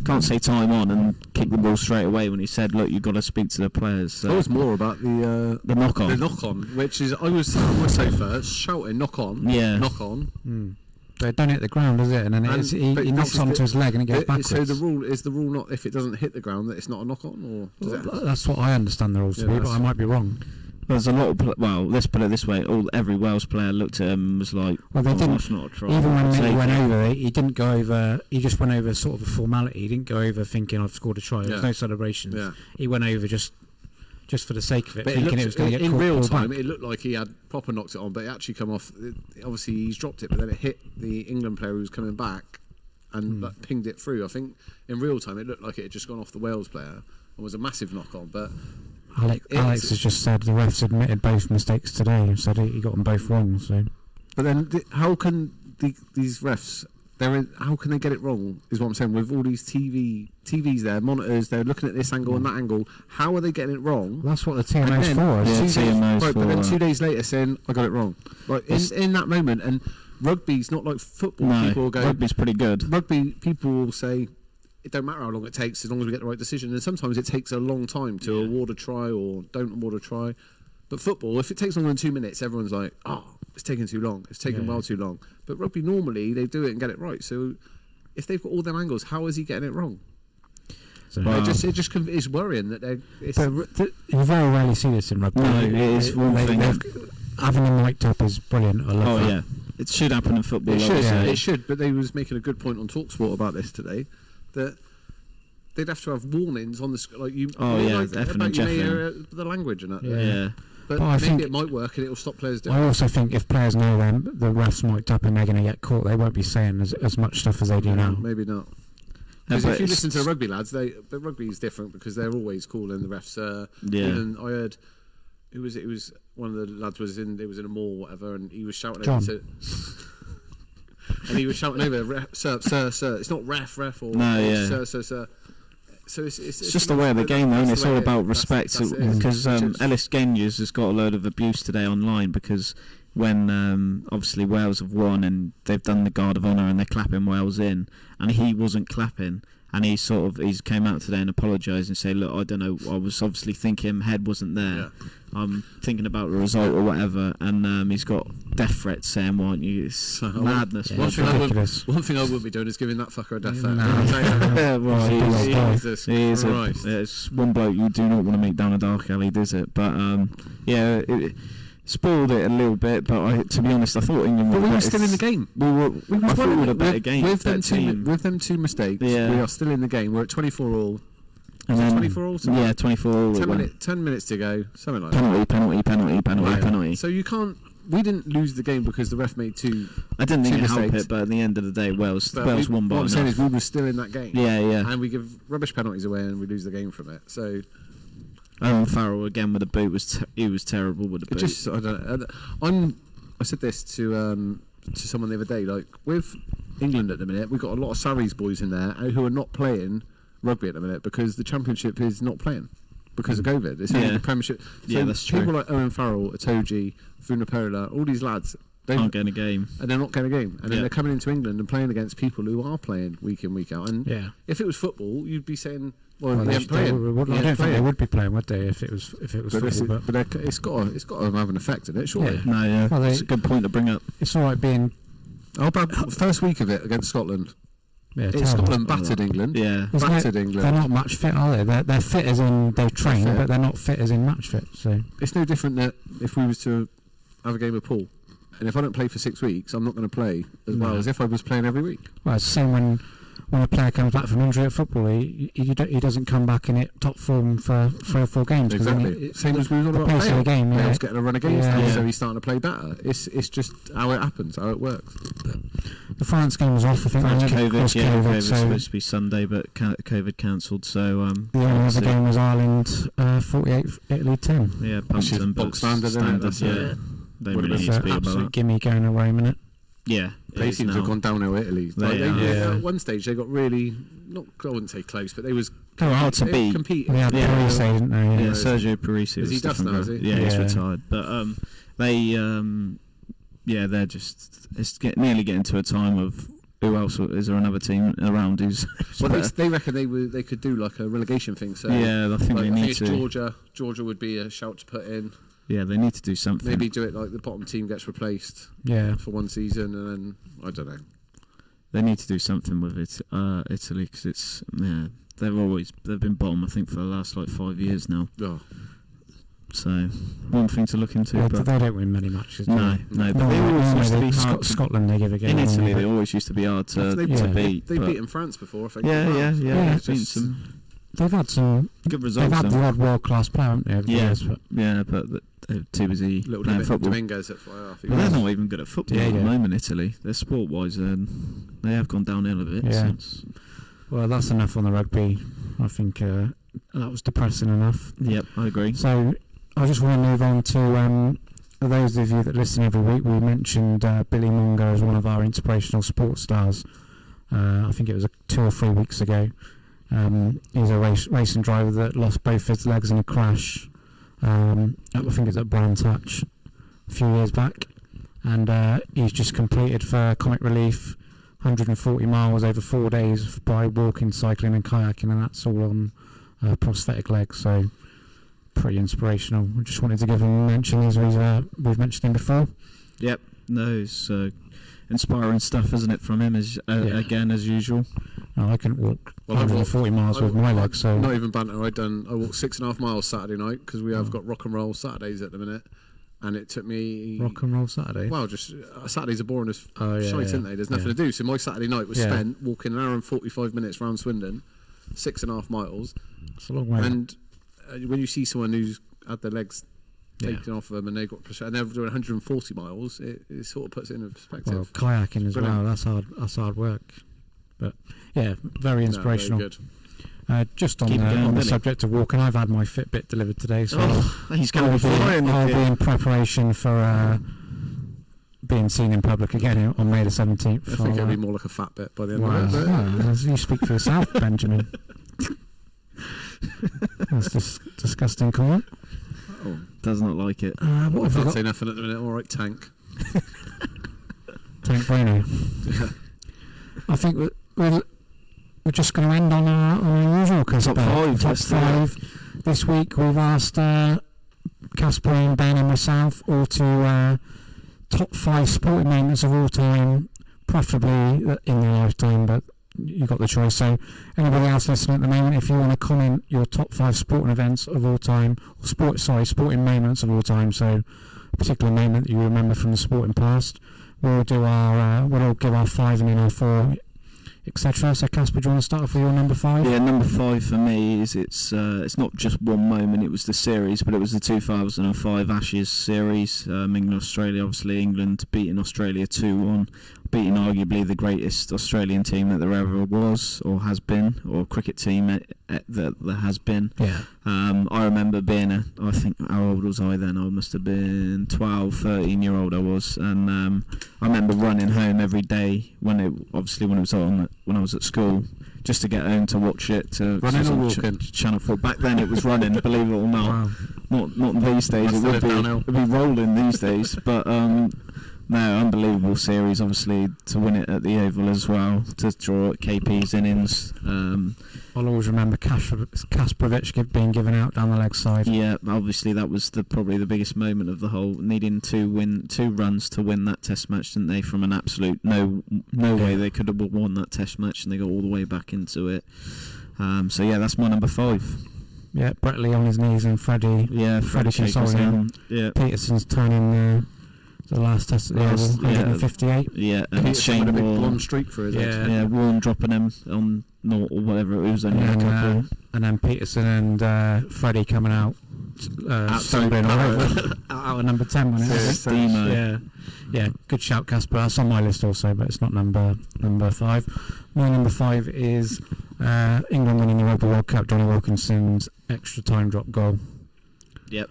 Can't say time on and kick the ball straight away when he said, "Look, you've got to speak to the players." So. That was more about the knock on. The knock on, which is I was on my sofa shouting knock on. Yeah. Knock on. But it don't hit the ground, does it? And then he knocks onto his leg and it goes backwards. So the rule not if it doesn't hit the ground that it's not a knock on, or that's what I understand the rules to be, but I might be wrong. There's a lot of let's put it this way: every Wales player looked at him and was like, "Well, they didn't." That's not a try. Even when he went over, he didn't go over. He just went over sort of a formality. He didn't go over thinking I've scored a try. There was no celebrations. Yeah. He went over just for the sake of it, but thinking it was going to get in caught real time. Back. It looked like he had proper knocked it on, but it actually come off. Obviously, he's dropped it, but then it hit the England player who was coming back and pinged it through. I think in real time, it looked like it had just gone off the Wales player and was a massive knock on, but. Alex has just said the refs admitted both mistakes today. He said he got them both wrong. So, but then how can these refs? How can they get it wrong? Is what I'm saying. With all these TVs there, monitors, they're looking at this angle and that angle. How are they getting it wrong? That's what the TMO's for. But then 2 days later, saying I got it wrong. Like in that moment, and rugby's not like football. No, people will go, rugby's pretty good. Rugby people will say. It don't matter how long it takes as long as we get the right decision, and sometimes it takes a long time to award a try or don't award a try. But football, if it takes longer than 2 minutes, everyone's like, "Oh, it's taking too long. It's taking well too long." But rugby normally they do it and get it right. So if they've got all them angles, how is he getting it wrong? So it just is worrying that they. You very rarely see this in rugby. No, it is one thing. Having him mic'd up is brilliant. I love that. Yeah, it should happen in football. It should. But they was making a good point on TalkSport about this today. That they'd have to have warnings on the like you. Definitely. About you may hear the language and that. Yeah. But I think it might work and it'll stop players doing. I also think if players know the refs mic'd up and they're going to get caught, they won't be saying as much stuff as they do now. Maybe not. Because if you listen to the rugby lads, but rugby is different because they're always calling the refs. Even I heard Who was it? It was one of the lads was in a mall or whatever, and he was shouting John. over to, and he was shouting over, sir, it's not ref or No, yeah. sir. So it's just the way of the game, though, and that's it's the way all it- about that's- respect. that's it. Because Just- Ellis Genges has got a load of abuse today online because when obviously Wales have won and they've done the Guard of Honour and they're clapping Wales in, and he wasn't clapping, and he's came out today and apologised and said, look, I don't know, I was obviously thinking head wasn't there. Yeah. I'm thinking about the result or whatever, and he's got death threats saying, "Why aren't you?" It's madness. Yeah, One it's thing ridiculous. one thing I would be doing is giving that fucker a death threat. No. I'll tell you that. Yeah, well, he is. Jesus He is Christ. it's one bloke you do not want to meet down a dark alley, does it? But yeah, it spoiled it a little bit. But to be honest, I thought England But were we were better. still in the game. We were. I thought we were a better with, game. with them better team. with them two mistakes. Yeah. We are still in the game. We're at 24 all. And then- 24 all. Yeah, 24 all. 10 minutes to go. Something like that. Penalty. So you can't. We didn't lose the game because the ref made two. I didn't think two it helped mistakes. it, but at the end of the day, Wales But won by what I'm saying enough. is we were still in that game. Yeah, yeah. And we give rubbish penalties away and we lose the game from it. So Owen Farrell again with the boot he was terrible with the it boot. just I don't know. I said this to someone the other day. Like with England at the minute, we've got a lot of Sarries boys in there who are not playing rugby at the minute because the Championship is not playing because of COVID. It's only Yeah. the Premiership. So Yeah, that's true. People like Owen Farrell, Itoje, Vunipola, all these lads, they Can't get a game. and they're not getting a game. And then Yeah. they're coming into England and playing against people who are playing week in, week out. And Yeah. if it was football, you'd be saying, well, Well, they they, ain't playing. I don't think they would be playing, would they, if it was But, football? But it's got to have an effect in it, surely. Yeah. No, yeah. Well, It's a good point to bring up. it's all right being How about first week of it against Scotland? terrible. Scotland battered England. Yeah. Isn't battered it- England. They're not match fit, are they? They're fit as in they've trained, fit. but they're not fit as in match fit. So It's no different that if we was to have a game of pool, and if I don't play for 6 weeks, I'm not going to play as well No. as if I was playing every week. well, it's the same when a player comes back from injury at football, he doesn't come back in top form for 3 or 4 games. 'cause then Same as we was on the about pace of the game. Bale's Yeah. getting a run of games Yeah. now, Yeah. so he's starting to play better. It's just how it happens, how it works. The France game was off. I think That's it was COVID, COVID, was so supposed to be Sunday, but COVID cancelled. So the only other so- game was Ireland 48, Italy 10. Yeah, Which pumped is them, but bog standard, isn't it? That's yeah. it. Don't Would have really been need to It's be an about absolute that. gimme going away a minute. Yeah, it Play is teams have now. gone downhill Italy. They Like, are, yeah. At one stage, they got really, not I wouldn't say close, but they was They were hard to beat. compete. They had Yeah. Paris, didn't they? Yeah, Yeah. Sergio Parisi Is was he dust different now, is guy. he? Yeah, he's Yeah. retired. But they, they're just nearly getting to a time of who else is there another team around who's Well, better? they reckon they could do like a relegation thing. So Yeah, I think like, they I think need it's to. Georgia. Georgia would be a shout to put in. Yeah, they need to do something. Maybe do it like the bottom team gets replaced Yeah. for one season, and then I don't know. They need to do something with it, Italy, because it's they've been bottom I think for the last like 5 years now. Oh. So one thing to look into. Yeah, but they don't win many matches. do no, they? but they always used to be Scot- hard. Scotland, they give a game. In Italy, away, they always used to be hard to They've beat. They've but- beaten France before, I think. Yeah, as well. yeah. Yeah, They've beaten just- some they've had some. good They've results. had the odd world class player, haven't they? Over the Yeah. years, but But they're too busy Little playing football. Dominguez at fly off. But they're not even good at football Yeah, at the yeah. moment, Italy. They're sport-wise, they have gone downhill a bit. Yeah. Since. well, that's enough on the rugby. I think that was depressing enough. Yep, I agree. So I just want to move on to those of you that listen every week. We mentioned Billy Mungo as one of our inspirational sports stars. I think it was 2 or 3 weeks ago. He's a racing driver that lost both his legs in a crash. I think it's at Brown Touch a few years back, and he's just completed for Comic Relief 140 miles over 4 days by walking, cycling, and kayaking, and that's all on prosthetic legs. So pretty inspirational. I just wanted to give him a mention as we've mentioned him before. Yep, no, it's inspiring stuff, isn't it, from him again as usual. No, I couldn't walk Well, I 140 miles with my legs, so Not even banter. I walked 6.5 miles Saturday night because we have got rock and roll Saturdays at the minute, and it took me rock and roll Saturday. Well, just Saturdays are boring as Oh, yeah, shite, yeah. isn't they? There's nothing Yeah. to do. So my Saturday night was Yeah. spent walking an hour and 45 minutes round Swindon, 6.5 miles, It's a long way. and when you see someone who's had their legs Yeah. taken off them and they've got and they're doing 140 miles, it sort of puts it in perspective. Well, kayaking as Brilliant. well. That's hard work. But yeah, very inspirational. No, very good. Just on Keep it going, the Billy. subject of walking, I've had my Fitbit delivered today, so He's going to be flying. I'll be in preparation for being seen in public again on May the 17th. I think it'll be more like a fat bit by the end Wow. of it. Wow, as you speak for yourself, Benjamin. That's just disgusting comment. Oh, does not like it. What I have we can't got? say nothing at the minute. All right, Tank. Tank Bueno. I think we're just going to end on our usual Top five. Top Let's do it. 5. This week we've asked Casper and Ben and myself all to top 5 sporting moments of all time, preferably in their lifetime, but you got the choice. So anybody else listening at the moment, if you want to comment your top 5 sporting events of all time, or sporting moments of all time, so a particular moment that you remember from the sporting past, we'll do we'll all give our 5 and then our 4, etc. So Casper, do you want to start off with your number 5? Yeah, number 5 for me is it's not just one moment. It was the series, but it was the 2005 Ashes series. England Australia, obviously England beating Australia 2-1, beating arguably the greatest Australian team that there ever was or has been, or cricket team that there has been. Yeah. I remember being I think, how old was I then? I must have been 12, 13-year-old I was, and I remember running home every day when it was on when I was at school, just to get home to watch it. Running or walking? Channel 4. Back then it was running, believe it or not. Wow. Not these days. Must have lived downhill. It'd be rolling these days, but no, unbelievable series. Obviously, to win it at the Oval as well, to draw at KP's innings. I'll always remember Kasperovich being given out down the leg side. Yeah, obviously that was probably the biggest moment of the whole, needing to win 2 runs to win that Test match, didn't they? From an absolute no way they could have won that Test match, and they got all the way back into it. So yeah, that's my number 5. Yeah, Brett Lee on his knees and Freddie. Yeah, Freddie shaking his consoling him. hand. Yeah, Peterson's turning the last Test at the Oval, 158. yeah, and Peterson Shane with a big Warne. blonde streak for his head. Yeah, Warne dropping him on naught or whatever. It was only a couple. And then Peterson and Freddie coming out, stumbling all over out of number 10 when it was. Steamer. Yeah, good shout, Casper. That's on my list also, but it's not number 5. My number 5 is England winning the Rugby World Cup. Johnny Wilkinson's extra time drop goal. Yep.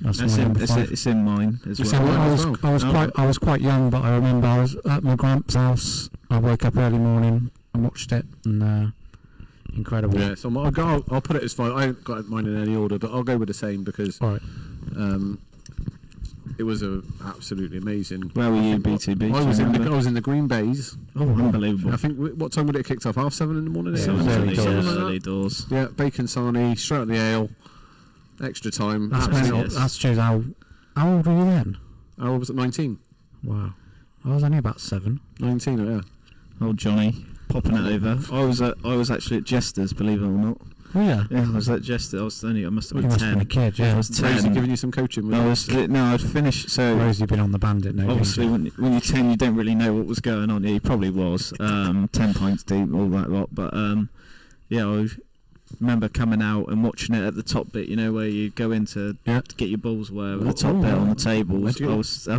That's my number 5. It's in mine as So well. I was quite young, but I remember I was at my grandpa's house. I woke up early morning and watched it, and incredible. Yeah, so I'll put it as 5. I haven't got mine in any order, but I'll go with the same because All right. it was absolutely amazing. Where were you, BTB? I was in the Green Bays. Oh, unbelievable. I think what time would it have kicked off? 7:30 in the morning. Yeah, Something early like doors. that? Early doors. Yeah, bacon sarnie, straight out the ale, extra time. That shows how old were you then? I was at 19. Wow. I was only about 7. 19, yeah. Oh, Johnny, popping it over. I was actually at Jester's, believe it or not. Oh yeah. Yeah, I was at Jester's. I must have You been must 10. have been a kid, yeah. I was Rosie 10. giving you some coaching. I'd finished. So Rosie been on the bandit now. obviously, when you're 10, you don't really know what was going on. Yeah, he probably was 10 pints deep, all that lot. But yeah, I remember coming out and watching it at the top bit. You know where you go in to get your balls where the top bit on the tables. I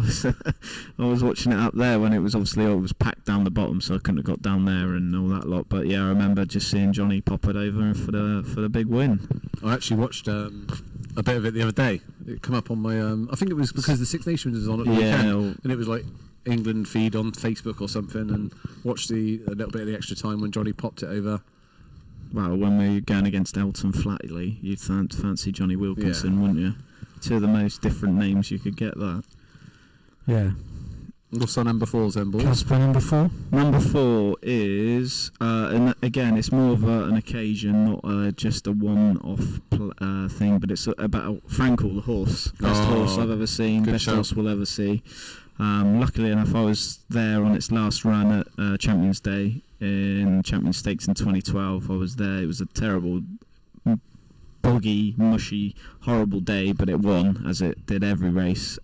was watching it up there when it was packed down the bottom, so I couldn't have got down there and all that lot. But yeah, I remember just seeing Johnny pop it over for the big win. I actually watched a bit of it the other day. It come up on my. I think it was because the Six Nations was on at the weekend, and it was like England feed on Facebook or something, and watched a little bit of the extra time when Johnny popped it over. Well, when we were going against Elton Flatley, you'd fancy Johnny Wilkinson, wouldn't you? 2 of the most different names you could get that. Yeah. What's our number 4's then, boys? Casper, number 4? Number 4 is, and again, it's more of an occasion, not just a one-off thing, but it's about Frankel, the horse. Best horse I've ever seen, best horse we'll ever see. Luckily enough, I was there on its last run at Champions Day in Champions Stakes in 2012. I was there. It was a terrible, boggy, mushy, horrible day, but it won, as it did every race.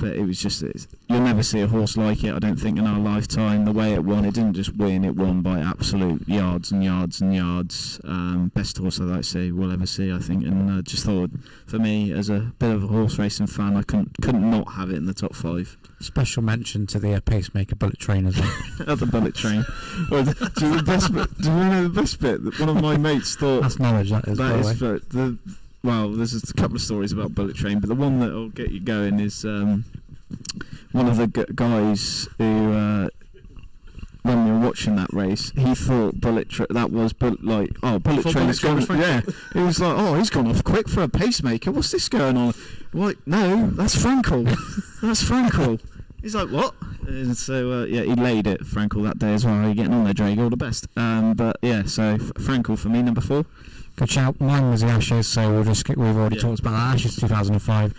But it was just, you'll never see a horse like it, I don't think, in our lifetime. The way it won, it didn't just win, it won by absolute yards and yards and yards. Best horse I'd like to see we'll ever see, I think. And I just thought, for me, as a bit of a horse racing fan, I couldn't not have it in the top 5. Special mention to the pacemaker Bullet Train as well. At the Bullet Train. Well, do you know the best bit? That one of my mates thought... That's knowledge, that is, by the way. Well, there's a couple of stories about Bullet Train, but the one that will get you going is one of the guys who, when we were watching that race, he thought Bullet Train has gone. Yeah, he was like, oh, he's gone off quick for a pacemaker. What's this going on? Like, no, that's Frankel. That's Frankel. He's like, what? And so, he laid it, Frankel, that day as well. You're getting on there, Drake, all the best. But yeah, so Frankel for me, number 4. Good shout. Mine was the Ashes, so we've already talked about that. Ashes 2005.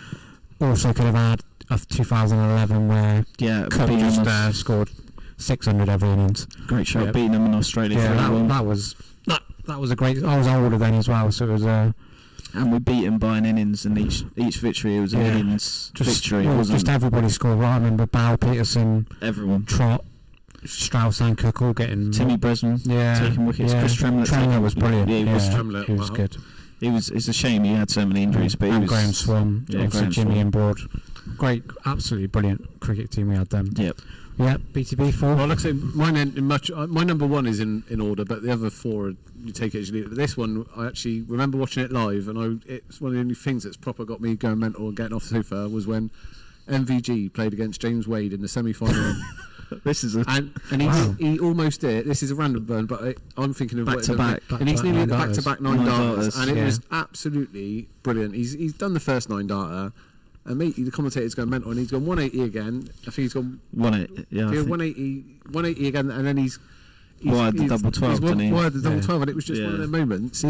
Also could have had a 2011 where Cup just scored 600 every innings. Great shout, beating them in Australia. Yeah, that was a great. I was older then as well, so it was. And we beat him by an innings, and each victory was an innings victory. Just everybody scored. Right, I remember Bow, Peterson, everyone, Trott, Strauss and Cook all getting... Timmy Bresman taking wickets. Chris Tremlett was brilliant. Yeah, he was good. It's a shame he had so many injuries, but and Graham Swan, obviously Jimmy and Broad. Great, absolutely brilliant cricket team we had then. Yep. Yeah, BTB 4. Well, like I say, my number 1 is in order, but the other 4 you take it as you leave it. This one, I actually remember watching it live, and it's one of the only things that's proper got me going mental and getting off the sofa was when MVG played against James Wade in the semi-final. This is he almost did. This is a random burn, but I'm thinking of back to back, and he's nearly at the back-to-back 9 darters, and it was absolutely brilliant. He's done the first 9 darter. And the commentator's going mental, and he's gone 180 again. I think he's gone 180. Yeah, 180 again, and then he's wired the double 12. Wired the double 12, and it was just one of the moments.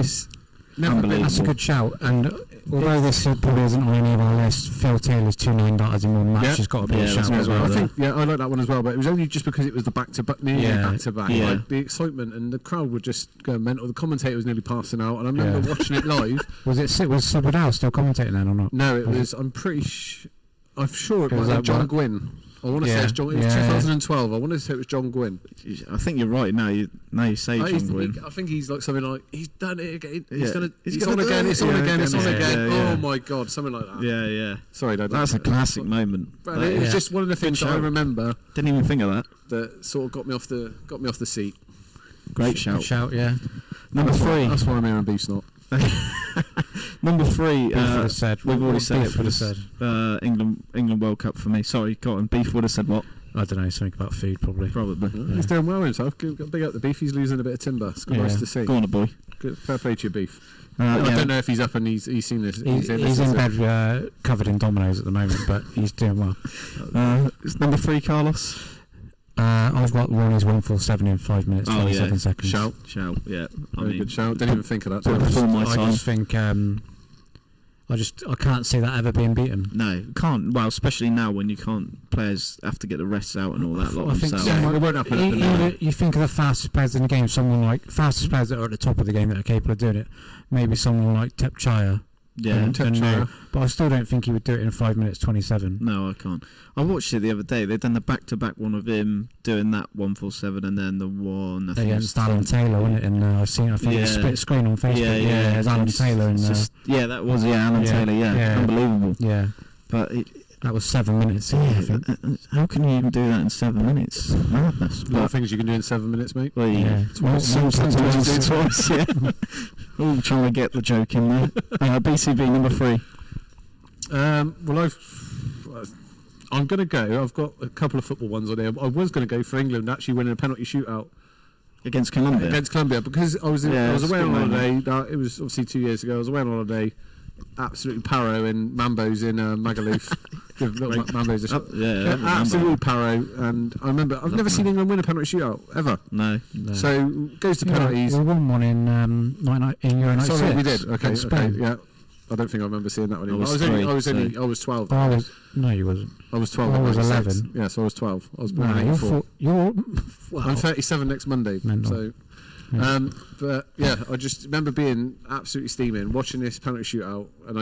That's a good shout. And although this probably isn't on any of our lists, Phil Taylor's 2 9-darters in one match has got to be a shout as well. I like that one as well, but it was only just because it was the back-to-back, back-to-back. Yeah. Like, the excitement and the crowd were just going mental. The commentator was nearly passing out, and I remember watching it live. Was Subadal still commentating then or not? No, it was. I'm sure it was John Gwynn. I want to say it's John. It was 2012. I want to say it was John Gwynn. I think you're right. Now you say John Gwynn. I think he's like something like he's done it again. He's on again. It's on again. It's on again. Oh my God, something like that. Yeah. Sorry, that's a classic moment. It was just one of the things that I remember. Didn't even think of that. That sort of got me off the seat. Great shout. Good shout, yeah. Number 3. That's why I'm here on Beef Snot. Number 3. Beef would have said. We've already said Beef would have said. England World Cup for me. Sorry, go on. Beef would have said what? I don't know, something about food probably. Probably. He's doing well himself. Big up the Beef. He's losing a bit of timber. It's nice to see. Go on, boy. Good. Fair play to your Beef. I don't know if he's up and he's seen this. He's in bed covered in dominoes at the moment, but he's doing well. It's number 3, Carlos. I've got Ronnie's 147 in 5 minutes 27 seconds. Shout, yeah. Very good shout. Didn't even think of that. I just think I can't see that ever being beaten. No, can't. Well, especially now when you can't. Players have to get the rests out and all that lot. I think it won't happen. You think of the fastest players in the game. Someone like fastest players that are at the top of the game that are capable of doing it. Maybe someone like Tepchire. But I still don't think he would do it in 5 minutes 27. No, I can't. I watched it the other day. They've done the back-to-back one of him doing that 147 and then the one against Alan Taylor, wasn't it? And I've seen. I think it's split screen on Facebook. Yeah, it's Alan Taylor. And that was Alan Taylor. Yeah, unbelievable. Yeah, but that was 7 minutes. I think. How can you even do that in 7 minutes? Madness. A lot of things you can do in 7 minutes, mate. Well, sometimes do twice. Yeah. All trying to get the joke in there. BCB number 3. I'm going to go. I've got a couple of football ones on there. I was going to go for England actually winning a penalty shootout against Colombia. Because I was away on holiday. It was obviously 2 years ago. I was away on holiday. Absolutely paro in Mambo's in Magaluf. Give little Mambo's a shot. Absolutely paro. And I remember I've never seen England win a penalty shootout ever. No. So goes to penalties. We won one in Euro 96. Sorry, we did. Okay, yeah. I don't think I remember seing that one. I was 12. No, you wasn't. I was 12. I was 11. Yeah, so I was 12. I was born in 84. I'm 37 next Monday. So But yeah, I just remember being absolutely steaming, watching this penalty shootout, and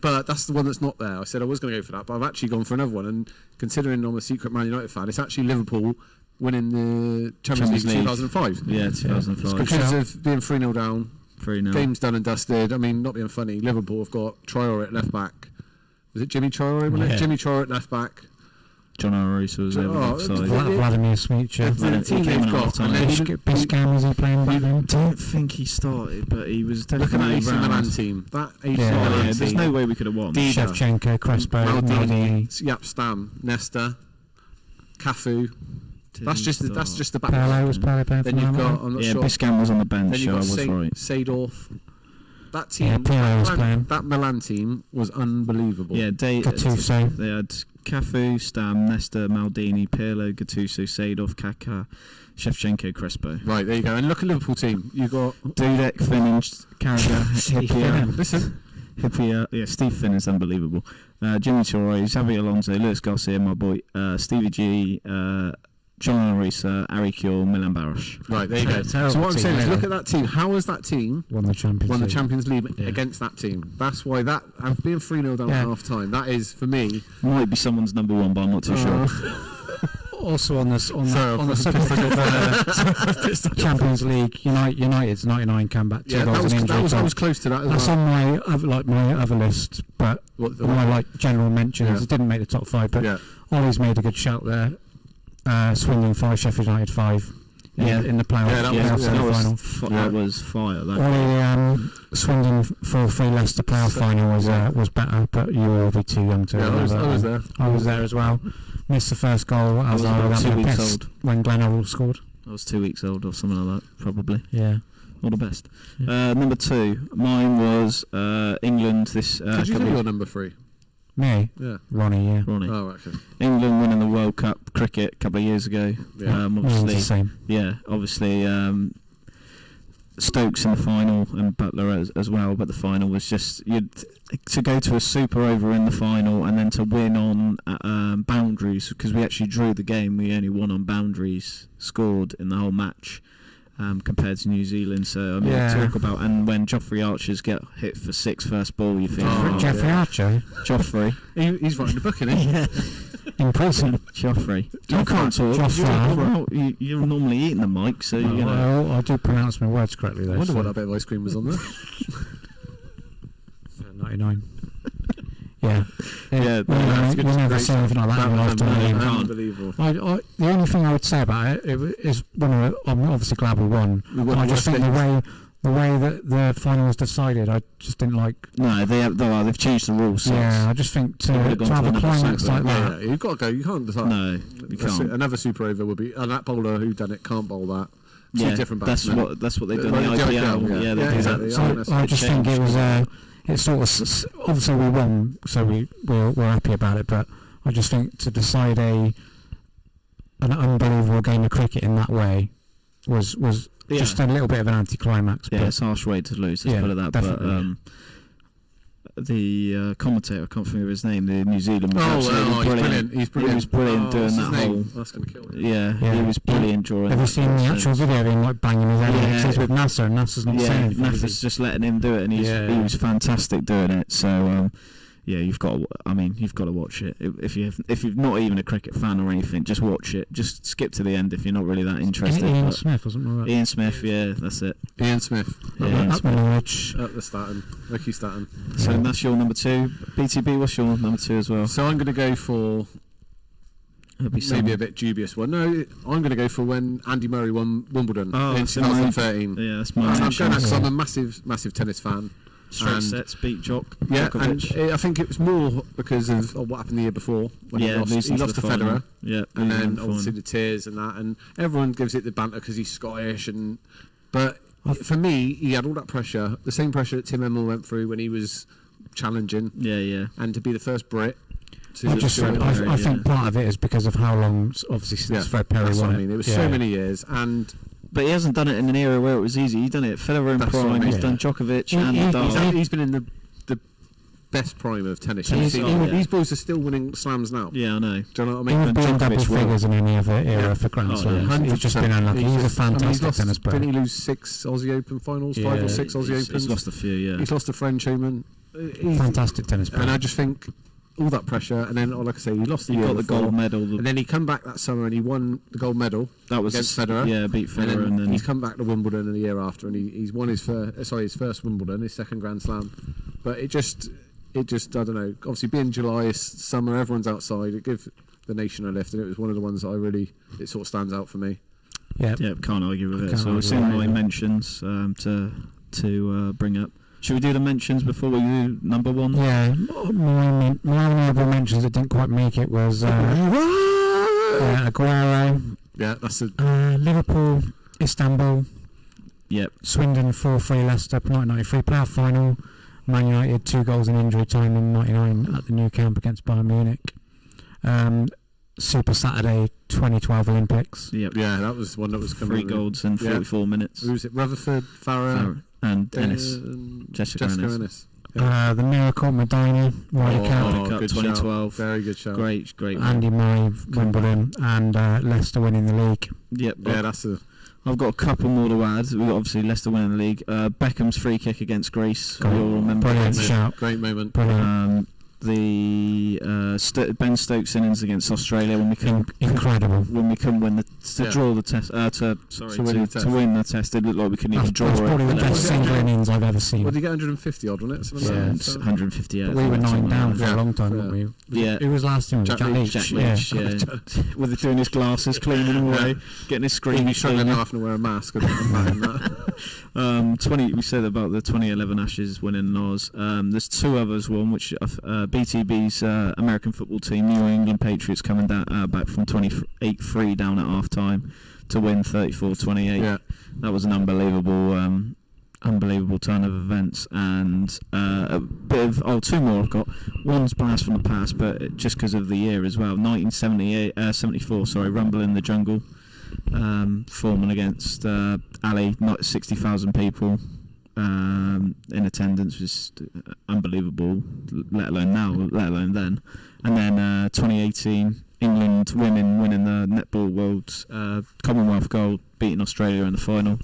but that's the one that's not there. I said I was going to go for that, but I've actually gone for another one. And considering I'm a secret Man United fan, it's actually Liverpool winning the Champions League 2005. Yeah, 2005. Because of being 3-0 down, 3-0. game's done and dusted. I mean, not being funny, Liverpool have got Traore at left back. Was it Jimmy Traore? Yeah. Jimmy Traore at left back. John Arisa was there offside. Vladimir Smicha. The team came they've in got. half-time. And then Biscam, was he playing back then? I don't think he started, but he was look at that definitely AC Milan around. team. That AC Yeah, Milan Yeah, team. there's no way we could have won. Shevchenko, Crespo, Maldini. Yap, Stam, Nesta, Cafu. That's just the back. Paolo was playing for Then you've got, I'm not Yeah, sure. Biscam was on the bench, Then so you've I got was right. Seedorf. That Yeah, team, Pirlo was playing. that Milan team was unbelievable. Yeah, Gattuso. They had Cafu, Stam, Nesta, Maldini, Pirlo, Gattuso, Seedorf, Kaká, Shevchenko, Crespo. Right, there you go. And look at Liverpool team. You've got Dudek, Finnan, Carragher, Hippier. listen. Hippier, yeah, Steve Finn is unbelievable. Jimmy Torre, Xavi Alonso, Luis Garcia, my boy, Stevie G, John Arisa, Ari Kjell, Milan Baros. Right, there you go. So Terrible what I'm team, saying is, really. look at that team. How has that team Won the Champions League. League against that team? That's why that, and being 3-0 down at half time, that is, for me, Might be someone's number one, but I'm not too sure. Also on the subject of Champions League, United's 99 comeback, 2 goals and injury. I was close to that as That's well. on my other list, but my general mentions. It didn't make the top 5, but Ollie's made a good shout there. Swindon 5, Sheffield United 5 in the playoff. That was fire. Ollie, Swindon 4-3 Leicester playoff final was better, but you will be too young to remember. I was there. I was there as well. Missed the first goal as I was 2 weeks old when Glenn Orwell scored. I was 2 weeks old or something like that, probably. Yeah. All the best. Number 2, mine was England. Did you do your number 3? Me? Yeah. Ronnie, yeah. Ronnie. Oh, okay. England winning the World Cup cricket a couple of years ago. Yeah. Obviously, the same. Yeah, obviously Stokes in the final and Butler as well, but the final was just to go to a super over in the final and then to win on boundaries, because we actually drew the game. We only won on boundaries, scored in the whole match. Compared to New Zealand, so I mean, talk about, and when Joffrey Archers get hit for 6 first ball, you think Jeffrey Archer? Joffrey, He's writing the book, isn't he? yeah, In prison. Joffrey. You can't talk. You're normally eating the mic, so you know. Well, I do pronounce my words correctly though. I wonder what that bit of ice cream was on there. 99. Yeah. Yeah, You never see anything like that in your lifetime. Unbelievable. The only thing I would say about it is I'm obviously glad we won. I just think the way that the final was decided, I just didn't like. No, they've changed the rules. Yeah, I just think to have a climax like that. Yeah, you've got to go. You can't decide. No, you can't. Another super over would be, and that bowler who done it can't bowl that. Yeah, different that's batsmen. what they do in the Like the IPL. IPL, Yeah, they do that. exactly. So I just think it was it's sort of obviously we won, so we're happy about it. But I just think to decide an unbelievable game of cricket in that way was just a little bit of an anticlimax. Yeah, it's a harsh way to lose. Let's put it that. Definitely, but the commentator, I can't think of his name. The New Zealand was he's brilliant. He's brilliant. He was brilliant doing that whole. That's going to kill me. Yeah, he was brilliant during. Have you seen the actual video of him like banging his head against his with Nasser, and Nasser's not saying anything? Nasser's just letting him do it, and he was fantastic doing it. So yeah, you've got to watch it. If you're not even a cricket fan or anything, just watch it. Just skip to the end if you're not really that interested. Ian Smith, wasn't it? Ian Smith, yeah, that's it. Ian Smith. Yeah, Ian Smith. Up the Staten. Ricky Staten. So that's your number 2. BTB, what's your number 2 as well? So I'm going to go for maybe a bit dubious one. No, I'm going to go for when Andy Murray won Wimbledon in 2013. Yeah, that's my I'm going mention. because I'm a massive tennis fan. Straight sets, beat Djokovic. And I think it was more because of what happened the year before when he lost to Federer. Yeah, and then obviously the tears and that, and everyone gives it the banter because he's Scottish, but for me, he had all that pressure, the same pressure that Tim Emil went through when he was challenging. Yeah. And to be the first Brit. I think part of it is because of how long, obviously, since Fred Perry won it. It was so many years, but he hasn't done it in an era where it was easy. He's done it at Federer in prime. He's done Djokovic and Nadal. He's been in the best prime of tennis. These boys are still winning slams now. Yeah, I know. Do you know what He I would mean? be in double Djokovic will. figures in any other era Yeah. for Grand Slams. 100%. He's just been unlucky. He's a fantastic tennis player. Didn't he lose 6 Aussie Open finals, 5 or 6 Aussie Opens? He's lost a few, yeah. He's lost to French Omen. Fantastic tennis player. And I just think all that pressure, and then, like I say, he lost the year got the before, gold medal. and then he come back that summer and he won the gold medal. That was against Federer. Yeah, beat Federer, and then he's come back to Wimbledon in the year after, and he's won his first Wimbledon, his second Grand Slam. But it just I don't know. Obviously, being July, it's summer, everyone's outside. It gives the nation a lift, and it was one of the ones that it sort of stands out for me. Yeah, can't argue with it. So we've seen my mentions to bring up. Should we do the mentions before we do number one? Yeah, my honourable mentions that didn't quite make it was Aguero, Yeah, that's Liverpool, Istanbul, Yep. Swindon 4-3 Leicester 1993 playoff final, Man United 2 goals in injury time in '99 at the Nou Camp against Bayern Munich, Super Saturday 2012 Olympics. Yep. Yeah, that was one that was coming. 3 goals in 44 minutes. Who was it? Rutherford, Farah, and Ennis. Jessica Ennis. The Miracle Medina, Ryder Cup, Cup good 2012. Shout. Very good show. Great. Andy Murray, Wimbledon, and Leicester winning the league. Yep. Yeah, that's I've got a couple more to add. We've got obviously Leicester winning the league. Beckham's free kick against Greece. We all remember. Brilliant shout. Great moment. Brilliant. The Ben Stokes innings against Australia when we can Incredible. when we couldn't win draw the test to win the test. It looked like we couldn't even draw That's it. probably the best single innings I've ever seen. What did he get? 150 odd, wasn't it? Something Yeah, like it's that. 158. But we were 9 down for a long time, Yeah. weren't we? Yeah. Who was last team? Jack Jack Leach. Leach. Jack Leach, yeah. With doing his glasses, cleaning away, getting his screen. He'd be struggling cleaner. enough to wear a mask. And that. 20. We said about the 2011 Ashes winning Oz. There's 2 others. One which BTB's American football team, New England Patriots, coming down back from 28-3 down at half time to win 34-28. Yeah. That was an unbelievable turn of events, and a bit of 2 more I've got. One's blast from the past, but just because of the year as well. 74. Rumble in the Jungle. Foreman against Ali, not 60,000 people in attendance, was unbelievable, let alone now, let alone then. And then 2018, England winning the Netball World Commonwealth Gold, beating Australia in the final.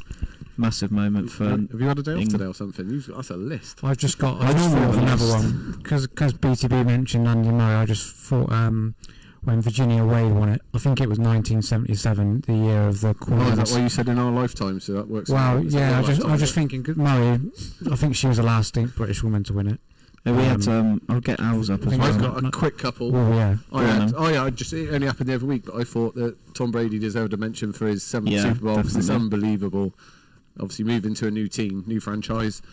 Massive moment for. Have you had a day off England. today or something? That's a list. I just thought of another one because BTB mentioned Andy Murray. I just thought when Virginia Wade won it, I think it was 1977, the year of the Queen's. Oh, is that what you said in our lifetime? So that works. Well, out. yeah, I was just thinking Murray. I think she was the last British woman to win it. Yeah, we had. I'll get ours up as I think well. I've got a quick couple. Oh yeah. It only happened the other week, but I thought that Tom Brady deserved a mention for his 7th Super Bowl because it's unbelievable. Obviously, moving to a new team, new franchise,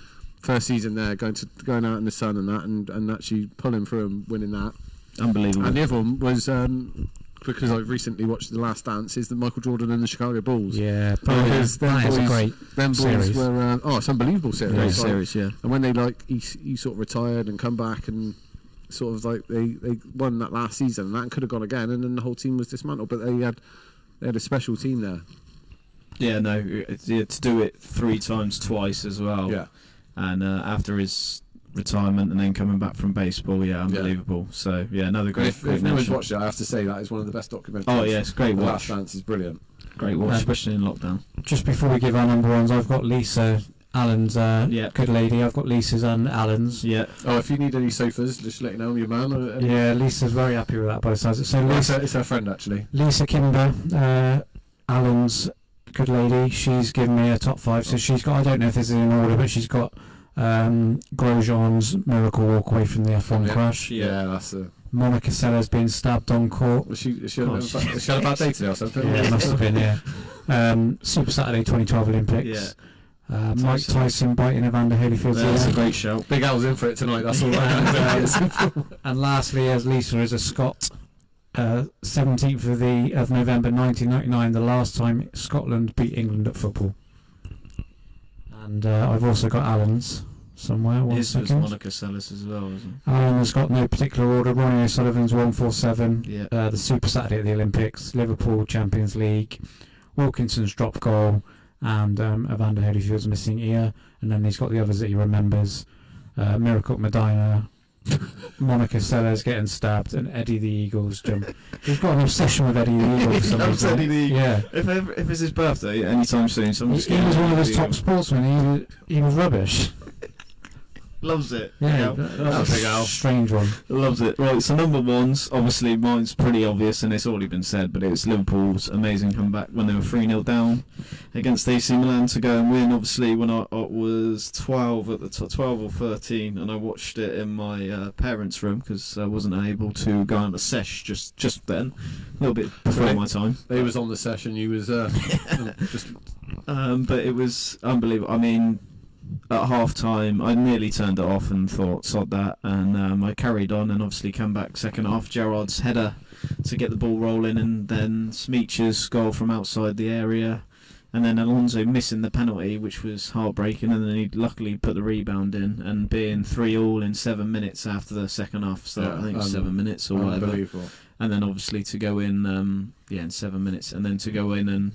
first season there, going out in the sun and that, and actually pulling through and winning that. Unbelievable. And the other one was because I've recently watched The Last Dance, is the Michael Jordan and the Chicago Bulls. Yeah, because that is a great them series. boys were it's an unbelievable series. Great Like, series, yeah. And when they he sort of retired and come back and sort of like they won that last season, and that could have gone again, and then the whole team was dismantled. But they had a special team there. Yeah, no, to do it 3 times twice as well. Yeah. And after his retirement and then coming back from baseball, unbelievable. So, another great. If no one's watched it, I have to say that is one of the best documentaries. Oh, yeah, it's a great The watch. Last Dance is brilliant. Great watch, especially in lockdown. Just before we give our number ones, I've got Lisa Allen's good lady. I've got Lisa's and Allen's. Yeah. Oh, if you need any sofas, just let you know, your man. Yeah, Lisa's very happy with that both sides. So Lisa, It's her friend actually. Lisa Kimber, Allen's good lady. She's given me a top 5. So she's got. I don't know if this is in order, but she's got Grosjean's miracle walk away from the F1 crash. Yeah, that's a. Monica Seller's being stabbed on court. Was she had a bad day today or something? Yeah, it must have been. Yeah. Super Saturday 2012 Olympics. Mike Tyson biting Evander Holyfield's ear. That's a great show. Big Al's in for it tonight. That's all right. And lastly, as Lisa is a Scot, 17th of November 1999, the last time Scotland beat England at football. And I've also got Allen's somewhere. This was Monica Seles as well, wasn't it? Allen's got no particular order. Ronnie O'Sullivan's 147. Yeah. The Super Saturday at the Olympics, Liverpool Champions League, Wilkinson's drop goal, and Evander Holyfield's missing ear. And then he's got the others that he remembers: Miracle at Medina, Monica Seles getting stabbed, and Eddie the Eagle's jump. He's got an obsession with Eddie the Eagle for some Loves reason. Eddie the Eagle. Yeah. If it's his birthday anytime soon, someone's He was one of his top sportsmen. He was rubbish. Loves it. Yeah, That's a big Al. Strange one. Loves it. Right, so number ones, obviously mine's pretty obvious and it's already been said, but it was Liverpool's amazing comeback when they were 3-0 down against AC Milan to go and win. Obviously, when I was 12 at the 12 or 13, and I watched it in my parents' room because I wasn't able to go on the sesh just then, a little bit before my time. He was on the session. You was just. But it was unbelievable. I mean, at half time I nearly turned it off and thought sod that, and I carried on and obviously came back second half. Gerrard's header to get the ball rolling, and then Smeech's goal from outside the area, and then Alonso missing the penalty, which was heartbreaking, and then he luckily put the rebound in, and being 3-3 in 7 minutes after the second half start. I think it was 7 minutes or whatever, and then obviously to go in in 7 minutes, and then to go in and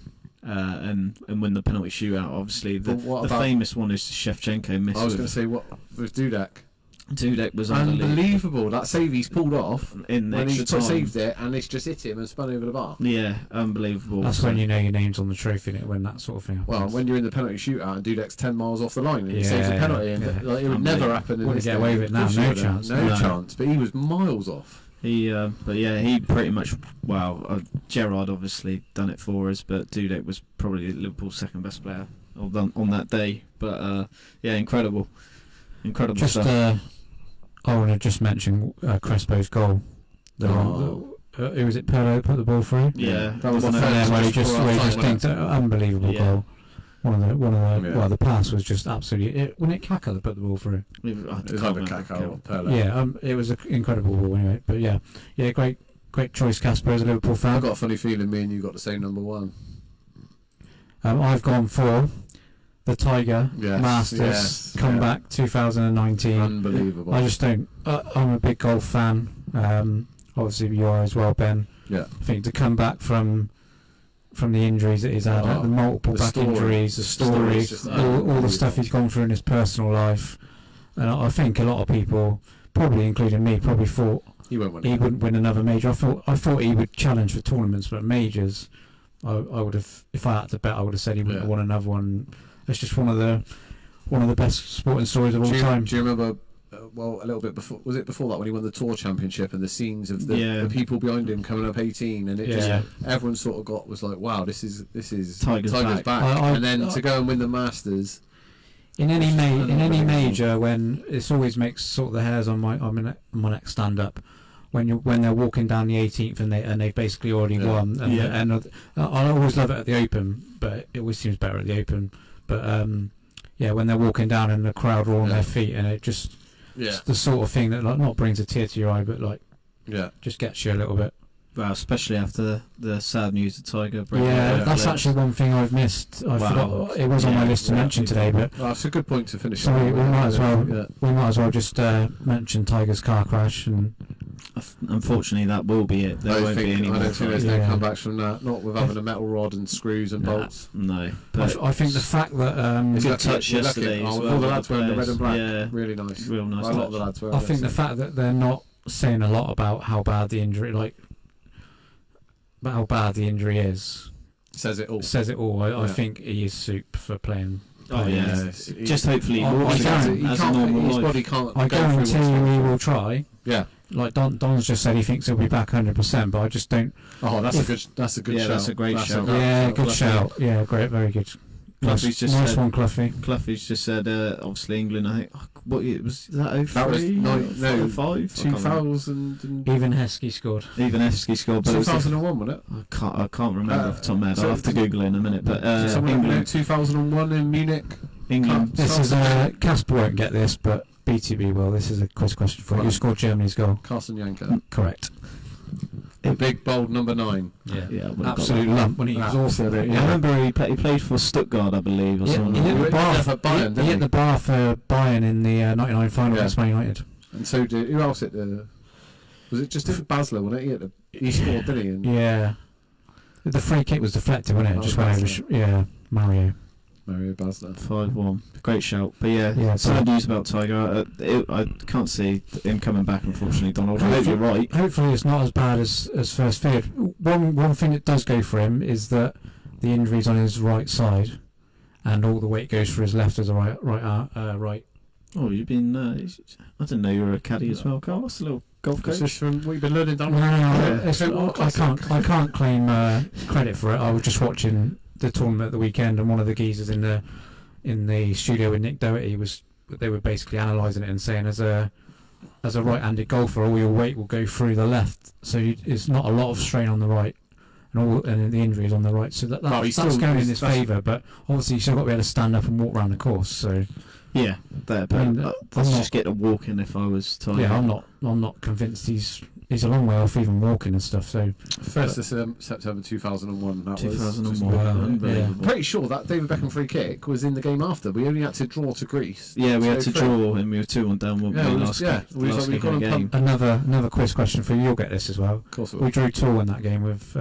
win the penalty shootout. Obviously, the famous one is Shevchenko miss. I was going to say, what was Dudek? Dudek was unbelievable. That save he's pulled off in when extra he time. Saved it, and it's just hit him and spun over the bar. Yeah, unbelievable. That's when you know your name's on the trophy, when that sort of thing happens. Well, when you're in the penalty shootout and Dudek's 10 miles off the line and he Yeah, saves a penalty, and yeah. like, it would never happen. Wouldn't get away with it now. No chance. No chance. But he was miles off. He pretty much. Gerrard obviously done it for us, but Dudek was probably Liverpool's second best player on that day. But incredible stuff. I want to just mention Crespo's goal. Who was it? Pirlo put the ball through. Yeah, that was the first where he just dinked it. Unbelievable goal. The pass was just absolutely. Wasn't it Kaka that put the ball through? It was either Kaka or Pirlo. Yeah, it was an incredible ball anyway. But yeah, great choice, Casper, as a Liverpool fan. I've got a funny feeling me and you got the same number one. I've gone for the Tiger Masters comeback 2019. Unbelievable. I just don't. I'm a big golf fan. Obviously, you are as well, Ben. Yeah. I think to come back from the injuries that he's had, the multiple back injuries, the story, all the stuff he's gone through in his personal life, and I think a lot of people, probably including me, probably thought he wouldn't win another major. I thought he would challenge for tournaments, but majors, I would have, if I had to bet, I would have said he wouldn't have won another one. It's just one of the best sporting stories of all time. Do you remember? A little bit before, was it before that when he won the Tour Championship and the scenes of the people behind him coming up 18, and it everyone sort of was like, wow, this is Tiger's back. And then to go and win the Masters in any major, when it always makes sort of the hairs on my neck stand up when they're walking down the 18th and they've basically already won. And I always love it at the Open, but it always seems better at the Open. But when they're walking down and the crowd are on their feet, and it just it's the sort of thing that not brings a tear to your eye, but just gets you a little bit. Well, especially after the sad news of Tiger. That's actually one thing I've missed. I forgot it was on my list to mention today, but that's a good point to finish. So we might as well just mention Tiger's car crash, and unfortunately that will be it. There won't be any more. I don't think there's no comebacks from that. Not with having a metal rod and screws and bolts. No, but I think the fact that good touch yesterday. All the lads wearing the red and black. Really nice. Real nice. A lot of the lads wearing. I think the fact that they're not saying a lot about how bad the injury, about how bad the injury is, says it all. I think he is soup for playing. Just hopefully his body can't. I guarantee you he will try. Yeah. Like Don's just said, he thinks he'll be back 100%, but I just don't. Oh, that's a good shout. That's a great shout. Good shout. Yeah, great, very good. Cluffy's just nice said, one, Cluffy. Cluffy's just said, obviously England. I think what was that? 03? That was 05? 2000. Even Heskey scored. But 2001, wasn't it? I can't remember off the top of my head. I'll have to Google it in a minute. But England 2001 in Munich. England. This is Casper won't get this, but BTB will. This is a quiz question for you. Who scored Germany's goal? Carsten Janker. Correct. A big bold number 9. Yeah, absolute lump when he was awful. I remember he played for Stuttgart, I believe, or something. He hit the bar for Bayern in the 99 final against Man United. And so did who else hit the? Was it just Basler? Wasn't it? He scored, didn't he? Yeah. The free kick was deflected, wasn't it? Just went over. Mario. Mario Basler. 5-1. Great shout. But yeah, sad news about Tiger. I can't see him coming back, unfortunately, Donald. I hope you're right. Hopefully it's not as bad as first feared. One thing that does go for him is that the injury's on his right side, and all the weight goes for his left as a right. Oh, you've been... I didn't know you were a caddy as well, Carl. That's a little golf coach. That's just from what you've been learning, Donald. No, I can't claim credit for it. I was just watching the tournament at the weekend, and one of the geezers in the studio with Nick Doherty they were basically analysing it and saying as a right-handed golfer, all your weight will go through the left, so it's not a lot of strain on the right, and the injury is on the right, so that's going in his favour. But obviously you've still got to be able to stand up and walk around the course. So yeah, but let's just get a walk in if I was tired. Yeah, I'm not convinced he's a long way off even walking and stuff. So 1st of September 2001. That 2001. was Unbelievable. Pretty sure that David Beckham free kick was in the game after. We only had to draw to Greece. Yeah, we had to draw, and we were 2-1 down. Last kick of the game. Another quiz question for you. You'll get this as well. Of course we drew 2 in that game with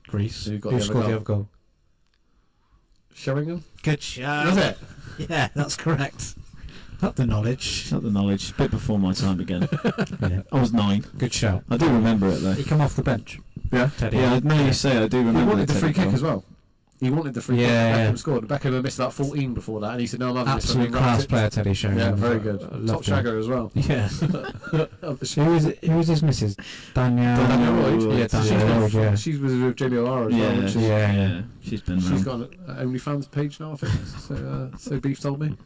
Greece. Who scored the other goal? Sheringham. Good shout. Was it? Yeah, that's correct. Not the knowledge. A bit before my time again. Yeah. I was 9. Good shout. I do remember it though. He come off the bench. Yeah. Teddy. Yeah, I know you say. I do remember. He wanted the free Teddy kick as well. He wanted the free kick. Beckham scored. Beckham had missed that 14 before that, and he said, "No, I'm having this." Absolute class player, Teddy Sheringham. Yeah, very good. Top shagger as well. Yeah. Who was his missus? Danielle Lloyd. Yeah, Danielle Lloyd. Yeah. She was with Jamie O'Hara as well. Yeah. She's got an OnlyFans page now, I think. So Beef told me.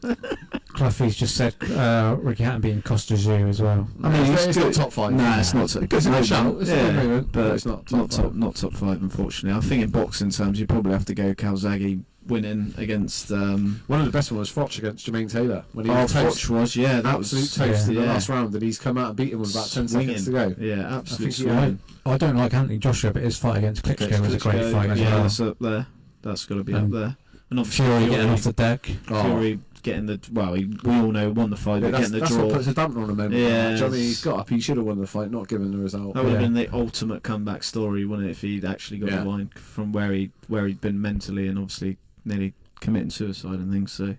Cluffy's just said Ricky Hattonby and Costa Zoo as well. I mean, it's not top 5. Nah, it's not. It's a good shout. It's a good movement, but it's not top not top 5, unfortunately. I think in boxing terms, you probably have to go Calzaghe winning against. One of the best ones was Froch against Jermaine Taylor when he Froch was that absolute was toast in the last round, and he's come out and beat him with about 10 seconds to go. Yeah, absolutely. I don't like Anthony Joshua, but his fight against Klitschko was a great fight as well. That's up there. That's got to be up there. And Fury getting off the deck. Fury getting the we all know won the fight, but getting the draw. That's what puts a damper on him. Yeah, do you know what I mean? He's got up. He should have won the fight, not given the result. That would have been the ultimate comeback story, wouldn't it, if he'd actually got the line from where he'd been mentally and obviously nearly committing suicide and things. So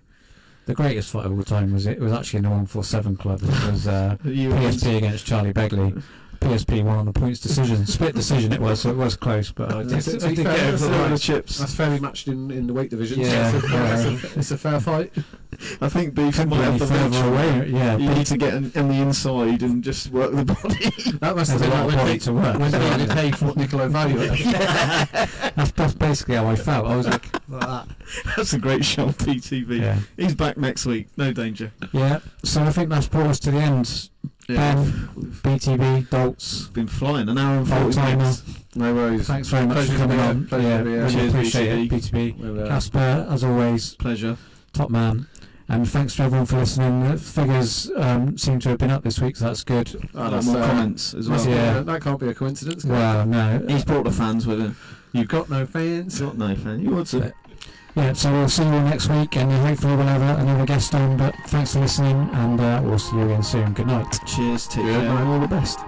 the greatest fight of all time was actually in the 147 club. It was PSP against Charlie Begley. PSP won on a points decision, split decision it was, so it was close, but I did get over the chips. That's fairly matched in the weight division. Yeah, it's a fair fight. I think Beef might have the further away. Yeah, you need to get on the inside and just work the body. That must have been like when they get paid for what Niccolo valued. That's basically how I felt. I was like that. That's a great show, PTV. Yeah. He's back next week, no danger. Yeah, so I think that's brought us to the end. Ben, BTB, Dolts. Been flying an hour and 40 minutes. No worries. Thanks very much for coming on. Really appreciate it, BTB. Casper, as always. Pleasure. Top man. And thanks to everyone for listening. The figures seem to have been up this week, so that's good. That's more comments as well. Yeah. That can't be a coincidence. Well, no. He's brought the fans with him. You've got no fans. Got no fans. You would say. Yeah, so we'll see you next week, and hopefully we'll have another guest on. But thanks for listening, and we'll see you again soon. Good night. Cheers. Take care. And all the best.